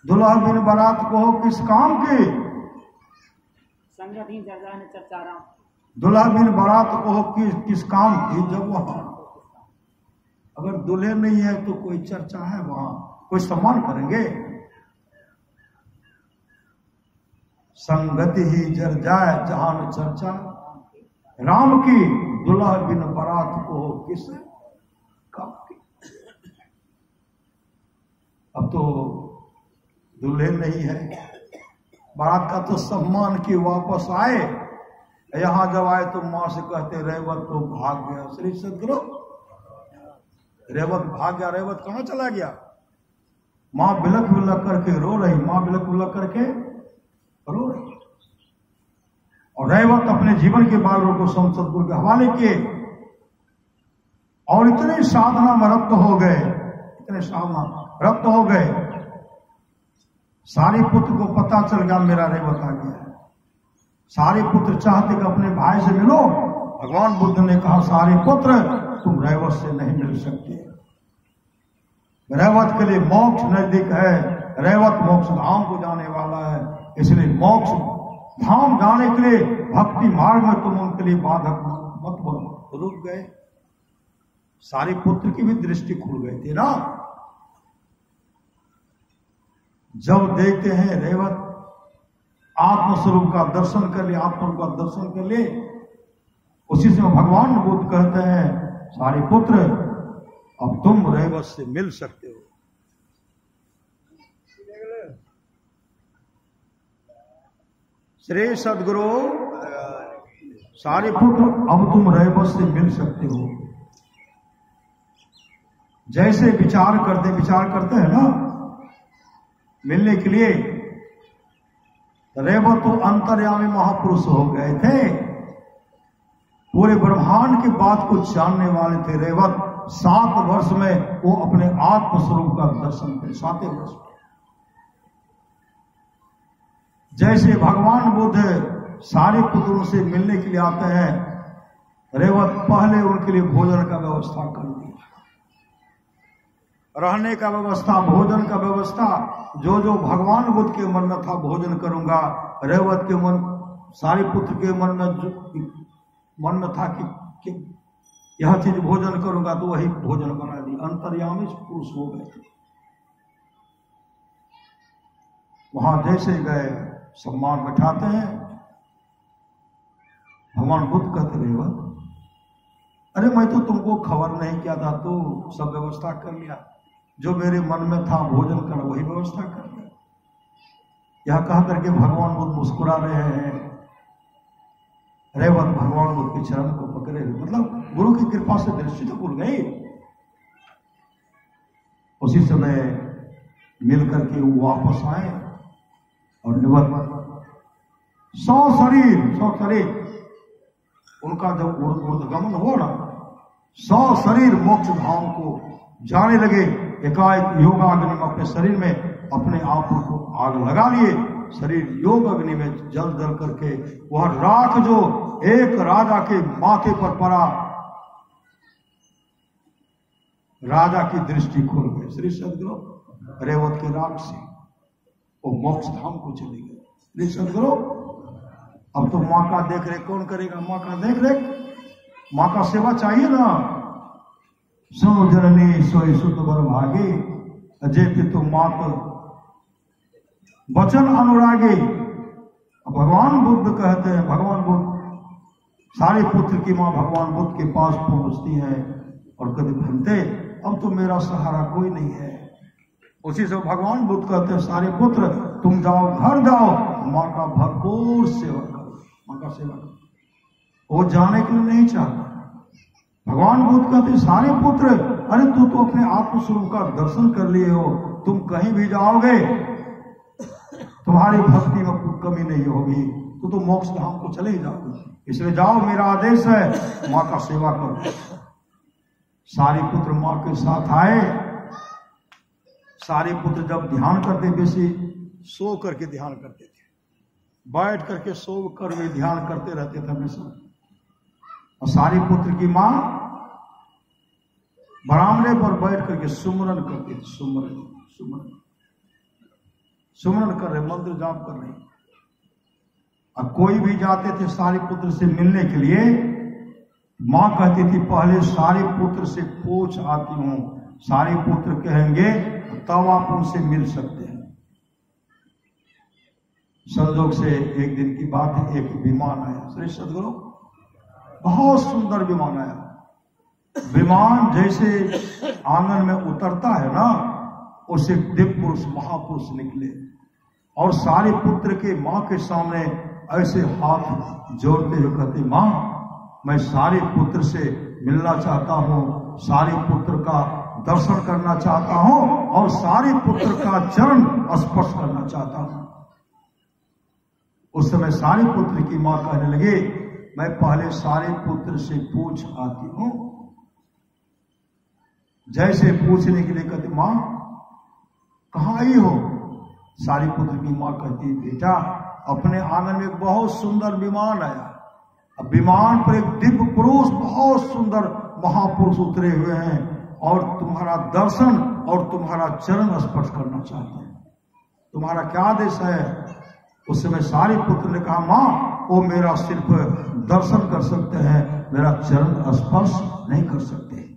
दुल्हा बिन बारात को हो किस काम की। दुल्हा बिन बारात को हो किस काम की। जब वहां अगर दुल्हे नहीं है तो कोई चर्चा है, वहां कोई सम्मान करेंगे। संगति ही जर जाए जहां में चर्चा राम की। दुल्हा बिन बारात को हो किस काम की। अब तो दुल्हे नहीं है, बारात का तो सम्मान की वापस आए। यहां जब आए तो मां से कहते रेवत तो भाग गया। श्री सदगुरु रेवत भाग गया। रेवत कहां चला गया? मां बिलक बिलक करके रो रही। मां बिलक बिलक करके रो रही। और रेवत अपने जीवन के बालों को सदगुरु के हवाले किए और इतने साधना में रक्त हो गए, इतने साधना रक्त हो गए। सारे पुत्र को पता चल गया मेरा रेवत आ गया। सारे पुत्र चाहते कि अपने भाई से मिलो। भगवान बुद्ध ने कहा सारे पुत्र तुम रेवत से नहीं मिल सकते। रेवत के लिए मोक्ष नजदीक है। रेवत मोक्ष धाम को जाने वाला है। इसलिए मोक्ष धाम जाने के लिए भक्ति मार्ग में तुम उनके लिए बाधक मत बनो। रुक गए। सारे पुत्र की भी दृष्टि खुल गई थी ना। जब देखते हैं रेवत आत्मस्वरूप का दर्शन कर ले, आत्मस्वरूप का दर्शन कर ले, उसी से भगवान बुद्ध कहते हैं सारे पुत्र अब तुम रेवत से मिल सकते हो। श्री सदगुरु सारे पुत्र अब तुम रेवत से मिल सकते हो। जैसे विचार करते हैं ना मिलने के लिए। रेवत तो अंतर्यामी महापुरुष हो गए थे। पूरे ब्रह्मांड की बात को जानने वाले थे रेवत। 7 वर्ष में वो अपने आत्मस्वरूप का दर्शन करे। 7 वर्ष में जैसे भगवान बुद्ध सारे पुत्रों से मिलने के लिए आते हैं, रेवत पहले उनके लिए भोजन का व्यवस्था कर दिया, रहने का व्यवस्था, भोजन का व्यवस्था। जो जो भगवान बुद्ध के मन में था भोजन करूंगा, रेवत के मन, सारे पुत्र के मन में था कि यह चीज भोजन करूंगा, तो वही भोजन बना दी। अंतर्यामी पुरुष हो गए थे। वहां जैसे गए सम्मान बैठाते हैं। भगवान बुद्ध कहते रेवत, अरे मैं तो तुमको खबर नहीं किया था, तो सब व्यवस्था कर लिया। जो मेरे मन में था भोजन कर, वही व्यवस्था कर लिया। यह कह करके भगवान बुद्ध मुस्कुरा रहे हैं। रेवत भगवान बुद्ध के चरण को पकड़े हुए, मतलब गुरु की कृपा से दृष्टि तो खुल गई। उसी समय मिलकर के वो वापस आए और रेवत 100 शरीर उनका जब ऊर्ध्वगमन हो ना, 100 शरीर मोक्ष धाम को जाने लगे। एकाएक योगाग्नि में अपने शरीर में अपने आप को आग लगा लिए। शरीर योग अग्नि में जल जल करके वह राख जो एक राजा के माथे पर पड़ा, राजा की दृष्टि खुल गई। श्री सद्गुरु रेवत के राग से वो मोक्ष धाम को चले गए। श्री सद्गुरु अब तो माँ का देख रेख कौन करेगा? माँ का देख रेख, माँ का सेवा चाहिए ना। सुनो जननी सोई सुत बर भागे, अजय पितु मात वचन अनुरागे। भगवान बुद्ध कहते हैं, भगवान बुद्ध सारे पुत्र की माँ भगवान बुद्ध के पास पहुंचती है और कहते भंते अब तो मेरा सहारा कोई नहीं है। उसी से भगवान बुद्ध कहते हैं सारे पुत्र तुम जाओ, घर जाओ, माँ का भरपूर सेवा करो, माँ का सेवा करो। वो जाने के लिए नहीं चाहता। भगवान बुद्ध कहते सारे पुत्र, अरे तू तो अपने आत्मस्वरूप का दर्शन कर लिए हो, तुम कहीं भी जाओगे तुम्हारी भक्ति में कमी नहीं होगी, तो मोक्ष धाम को चले ही जाओगे। इसलिए जाओ, मेरा आदेश है, माँ का सेवा करो। सारे पुत्र माँ के साथ आए। सारे पुत्र जब ध्यान करते, बेसी सो करके ध्यान करते थे, बैठ करके सो कर वे ध्यान करते रहते थे हमेशा। और सारे पुत्र की माँ बरामदे पर बैठ करके सुमरन करती थी। सुमरन कर रहे, मंत्र जाप कर रहे। अब कोई भी जाते थे सारे पुत्र से मिलने के लिए, माँ कहती थी पहले सारे पुत्र से पूछ आती हूं, सारे पुत्र कहेंगे तब आप उनसे मिल सकते हैं। संजोग से एक दिन की बात है, एक विमान आया। श्री सद्गुरु बहुत सुंदर विमान आया। विमान जैसे आंगन में उतरता है ना, उसे दिव्य पुरुष महापुरुष निकले और सारे पुत्र के माँ के सामने ऐसे हाथ जोड़ते हुए कहते, माँ मैं सारे पुत्र से मिलना चाहता हूँ, सारे पुत्र का दर्शन करना चाहता हूँ और सारे पुत्र का चरण स्पर्श करना चाहता हूँ। उस समय सारे पुत्र की माँ कहने लगे, मैं पहले सारे पुत्र से पूछ आती हूँ। जैसे पूछने के लिए कहते, माँ कहाँ आई हो? सारे पुत्र की माँ कहती, बेटा अपने आंगन में एक बहुत सुंदर विमान आया। अब विमान पर एक दिव्य पुरुष, बहुत सुंदर महापुरुष उतरे हुए हैं और तुम्हारा दर्शन और तुम्हारा चरण स्पर्श करना चाहते हैं। तुम्हारा क्या आदेश है? उस समय सारे पुत्र ने कहा, माँ वो मेरा सिर्फ दर्शन कर सकते हैं, मेरा चरण स्पर्श नहीं कर सकते।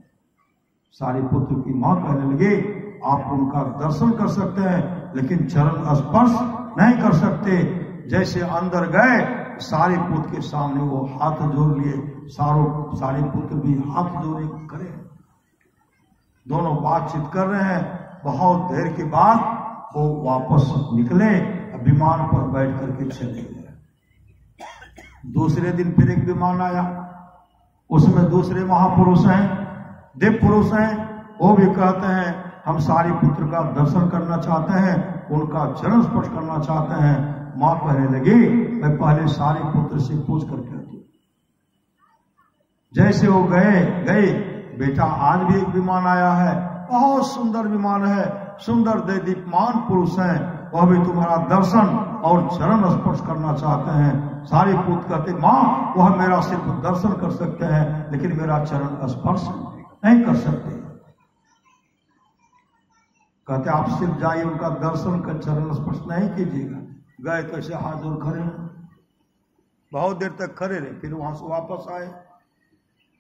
सारे पुत्र की माँ कहने लगे, आप उनका दर्शन कर सकते हैं लेकिन चरण स्पर्श नहीं कर सकते। जैसे अंदर गए, सारे पुत्र के सामने वो हाथ जोड़ लिए। सारे पुत्र भी हाथ जोड़े करे, दोनों बातचीत कर रहे हैं। बहुत देर के बाद वो वापस निकले, विमान पर बैठ करके चले गए। दूसरे दिन फिर एक विमान आया, उसमें दूसरे महापुरुष हैं, दिव्य पुरुष हैं। वो भी कहते हैं हम सारे पुत्र का दर्शन करना चाहते हैं, उनका चरण स्पर्श करना चाहते हैं। माँ कहने लगी, मैं पहले सारे पुत्र से पूछ करके आती हूँ। जैसे वो गए, बेटा आज भी एक विमान आया है, बहुत सुंदर विमान है, सुंदर दीप्यमान पुरुष हैं, वह भी तुम्हारा दर्शन और चरण स्पर्श करना चाहते हैं। सारे पुत्र कहते माँ वह मेरा सिर्फ दर्शन कर सकते हैं, लेकिन मेरा चरण स्पर्श नहीं कर सकते। कहते आप सिर्फ जाइए, उनका दर्शन कर, चरण स्पर्श नहीं कीजिएगा। गए तो ऐसे हाथ जोड़ खड़े, बहुत देर तक खड़े रहे, फिर वहां से वापस आए।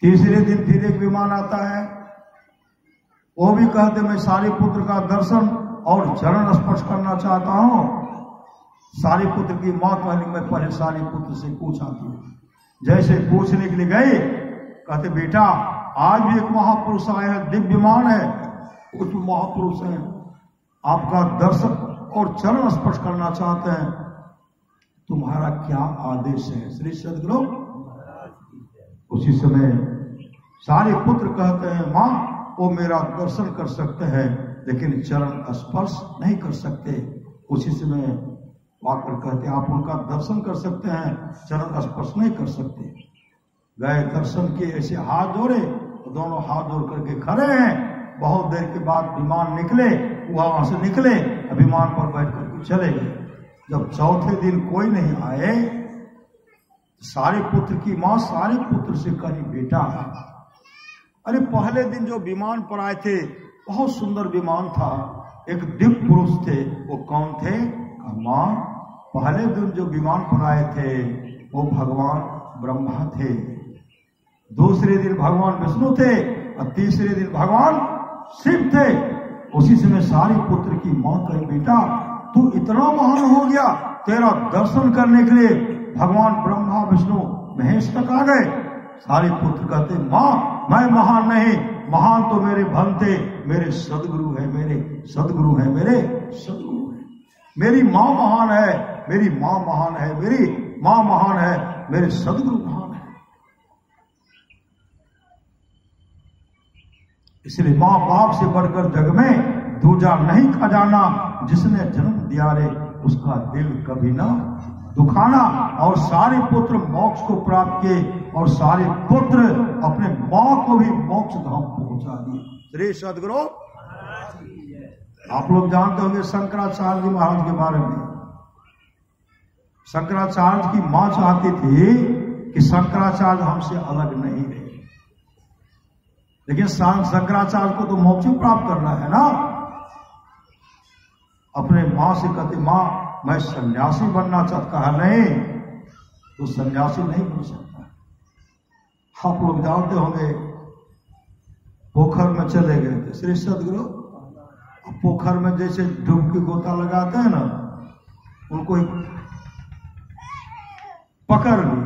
तीसरे दिन फिर एक विमान आता है, वो भी कहते मैं सारे पुत्र का दर्शन और चरण स्पर्श करना चाहता हूं। सारे पुत्र की मां कहली मैं पहले सारे पुत्र से पूछ आती हूँ। जैसे पूछने के लिए गए, कहते बेटा आज भी एक महापुरुष आए हैं, दिव्यमान है, कुछ महापुरुष हैं, आपका दर्शन और चरण स्पर्श करना चाहते हैं, तुम्हारा क्या आदेश है श्री सद्गुरु। उसी समय सारे पुत्र कहते हैं मां वो मेरा दर्शन कर सकते हैं, लेकिन चरण स्पर्श नहीं कर सकते। उसी समय वाकर कहते आप उनका दर्शन कर सकते हैं, चरण स्पर्श नहीं कर सकते। गए दर्शन के, ऐसे हाथ जोड़े तो दोनों हाथ जोड़ करके खड़े हैं। बहुत देर के बाद विमान निकले, वहां से निकले, विमान पर बैठ करके चले गए। जब चौथे दिन कोई नहीं आए, सारे पुत्र की मां सारे पुत्र से कही बेटा अरे पहले दिन जो विमान पर आए थे बहुत सुंदर विमान था, एक दिव्य पुरुष थे, वो कौन थे? मां पहले दिन जो विमान पर आए थे वो भगवान ब्रह्मा थे, दूसरे दिन भगवान विष्णु थे और तीसरे दिन भगवान शिव थे। उसी समय सारे पुत्र की मां कही बेटा तू इतना महान हो गया, तेरा दर्शन करने के लिए भगवान ब्रह्मा विष्णु महेश तक आ गए। सारे पुत्र कहते मां मैं महान नहीं, महान तो मेरे भंते, मेरे सदगुरु है, मेरे सदगुरु है, मेरे सदगुरु है। मेरी मां महान है, मेरी मां महान है, मेरी मां महान है, मेरे सदगुरु महान है। इसलिए मां बाप से बढ़कर जग में दूजा नहीं खजाना, जिसने जन्म दिया रे उसका दिल कभी ना दुखाना। और सारे पुत्र मोक्ष को प्राप्त किए और सारे पुत्र अपने मां को भी मोक्ष धाम पहुंचा दिए। श्री सद्गुरु। आप लोग जानते होंगे शंकराचार्य जी महाराज के बारे में। शंकराचार्य की मां चाहती थी कि शंकराचार्य हमसे अलग नहीं रहे, लेकिन शंकराचार्य को तो मोक्ष प्राप्त करना है ना। अपने मां से कहते मां मैं सन्यासी बनना चाहता है, नहीं तो सन्यासी नहीं बन सकता। आप लोग जानते होंगे पोखर में चले गए थे श्री सद्गुरु। पोखर में जैसे डुबकी गोता लगाते हैं ना, उनको पकड़ लिए।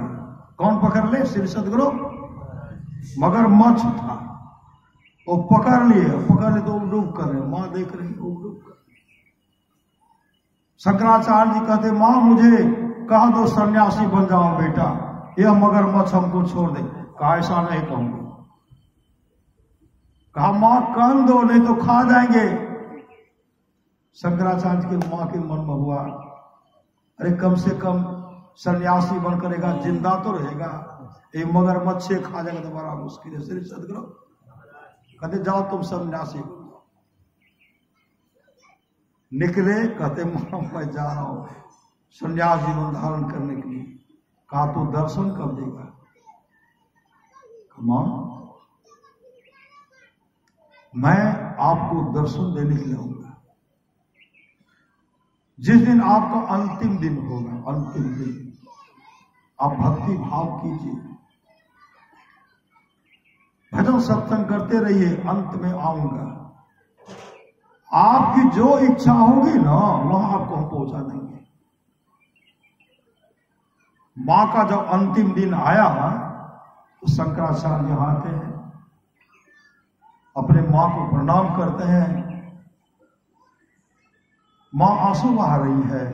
कौन पकड़ ले? श्री सद्गुरु। मगरमच्छ था, वो पकड़ लिए तो डूब कर रहे, मां देख रही वो डूब कर। शंकराचार्य जी कहते मां मुझे कह दो सन्यासी बन जाओ बेटा, यह मगरमच्छ हमको छोड़ दे। कहा ऐसा नहीं कहूंगा। कहा मां कान दो नहीं तो खा जाएंगे। शंकराचार्य की मां के मन में हुआ अरे कम से कम सन्यासी बन करेगा, जिंदा तो रहेगा, ये मगरमच्छ से खा जाएगा तो बड़ा मुश्किल है। श्री सद्गुरु कहते जाओ तुम सन्यासी बन जाओ। निकले, कहते मां मैं जा रहा हूं सन्यास जीवन धारण करने के लिए। कहा तू दर्शन कब देगा? मां मैं आपको दर्शन देने के लिए आऊंगा जिस दिन आपका अंतिम दिन होगा। अंतिम दिन आप भक्ति भाव कीजिए, भजन सत्संग करते रहिए, अंत में आऊंगा। आपकी जो इच्छा होगी ना वहां आपको हम पहुंचा देंगे। मां का जब अंतिम दिन आया तो शंकराचार्य यहां आते हैं, अपने मां को प्रणाम करते हैं। मां आंसू बहा रही है।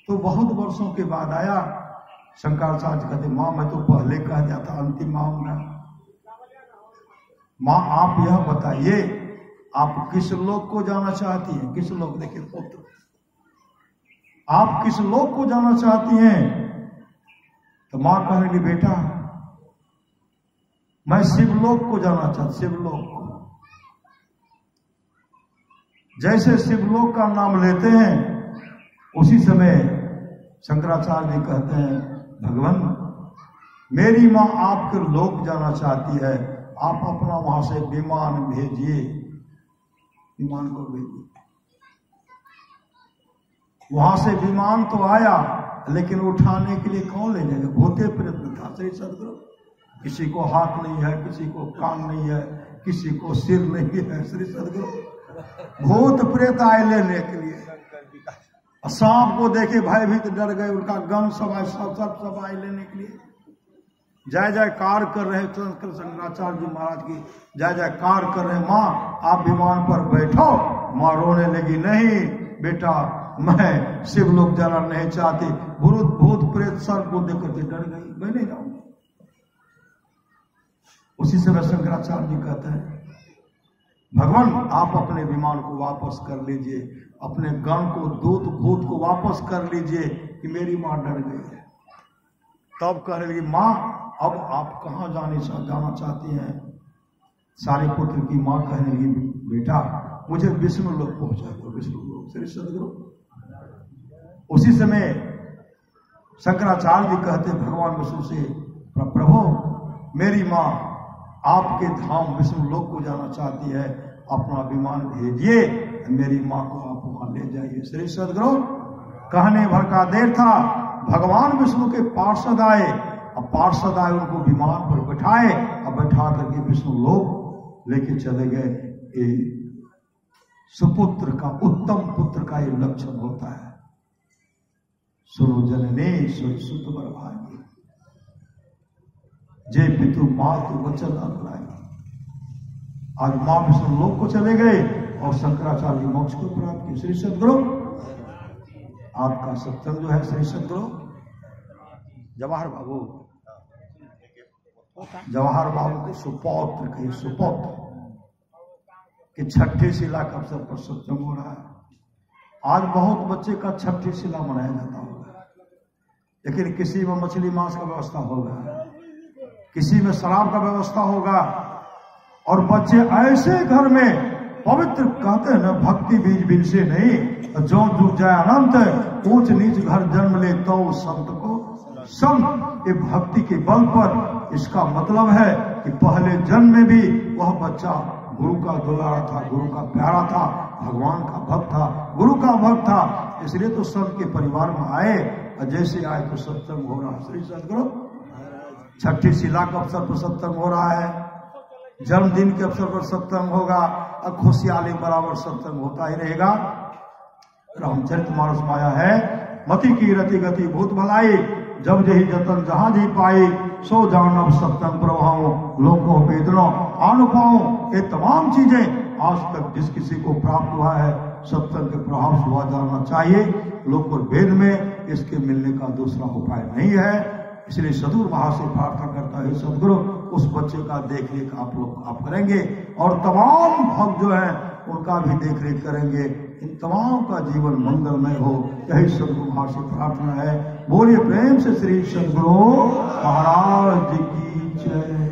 तो बहुत वर्षों के बाद आया। शंकराचार्य कहते मां मैं तो पहले कह दिया था अंतिम आऊंगा। मां आप यह बताइए आप किस लोक को जाना चाहती हैं? किस लोक? देखिए पुत्र, आप किस लोक को जाना चाहती हैं? तो मां कह रही बेटा मैं शिवलोक को जाना चाहता, शिवलोक को। जैसे शिवलोक का नाम लेते हैं उसी समय शंकराचार्य जी कहते हैं, भगवान मेरी मां आपके लोक जाना चाहती है, आप अपना वहां से विमान भेजिए। विमान को भेजिए। वहां से विमान तो आया, लेकिन उठाने के लिए कौन ले जाएगा? भूते प्रेत था श्री सदगुरु। किसी को हाथ नहीं है, किसी को कान नहीं है, किसी को सिर नहीं है। श्री सदगुरु भूत प्रेत आए लेने के लिए। सांप को देखे भयभीत डर गए, उनका गण सब आए लेने के लिए। जय जयकार कर रहे शंकराचार्य जी महाराज की, जय जयकार कर रहे। माँ आप विमान पर बैठो। माँ रोने लगी, नहीं बेटा मैं शिवलोक जाना नहीं चाहती। भूत प्रेत सर को देख करके डर गई, मैं नहीं जाऊंगी। उसी समय शंकराचार्य जी कहते हैं, भगवान आप अपने विमान को वापस कर लीजिए, अपने गण को दूत भूत को वापस कर लीजिए कि मेरी मां डर गई है। तब कहने लगी, मां अब आप कहां जाना चाहती हैं? सारे पुत्र की मां कहने लगी, बेटा मुझे विष्णु लोक पहुंचा दो, विष्णु लोक। श्री सदगुरु उसी समय शंकराचार्य जी कहते भगवान विष्णु से, प्रभु मेरी मां आपके धाम विष्णु लोक को जाना चाहती है, अपना विमान भेजिए, मेरी मां को आप वहां ले जाइए। श्री सदगुरु कहने भर का देर था, भगवान विष्णु के पार्षद आए। अब पार्षद आए, उनको विमान पर बैठाए, अब बैठा करके विष्णु लोक लेके चले गए। सुपुत्र का, उत्तम पुत्र का ये लक्षण होता है। सुनो जनने सोई सुत बर भागी, जय पितु मातु वचन अनुरागी। आज मां विष्णु लोक को चले गए और शंकराचार्य मोक्ष को प्राप्त किए। श्री सदगुरु आपका सत्संग जो है, श्री सदगुरु जवाहर बाबू, जवाहर बाबू को सुपौत्र कही, सुपौत्र कि छठी शिला का अवसर पर सत्संग हो रहा है। आज बहुत बच्चे का छठी शिला मनाया जाता होगा, लेकिन किसी में मछली मांस का व्यवस्था होगा, किसी में शराब का व्यवस्था होगा, और बच्चे ऐसे घर में पवित्र कहते हैं ना, भक्ति बीज बिन से नहीं, जो जुग जाए अनंत, ऊंच नीच घर जन्म ले तो संत को संत। ये भक्ति के बल पर इसका मतलब है कि पहले जन्म में भी वह बच्चा गुरु का दुलारा था, गुरु का प्यारा था, भगवान का भक्त था, गुरु का भक्त था। इसलिए तो संत के परिवार में आए, और जैसे आए तो सत्संग हो रहा है। श्री सदगुरु छठी शिला के अवसर पर सत्संग हो रहा है, जन्मदिन के अवसर पर सत्संग होगा, और खुशहाली बराबर सत्संग होता ही रहेगा। रामचरितमानस माया है, मति की रति गति भूत भलाई, जब जही जतन जहां जी पाई, सो जानव सत्संग प्रभाव लोको वेदनो अनुपाओ। ये तमाम चीजें आज तक जिस किसी को प्राप्त हुआ है, सत्संग के प्रभाव से हुआ जाना चाहिए। लोक और वेद में इसके मिलने का दूसरा उपाय नहीं है। इसलिए सदगुरु महा से प्रार्थना करता है, सदगुरु उस बच्चे का देख रेख आप करेंगे, और तमाम भक्त जो है उनका भी देख रेख करेंगे। इन तमाम का जीवन मंगलमय हो, यही सदगुरु महा से प्रार्थना है। बोलिए प्रेम से श्री सदगुरु महाराज जी की जय।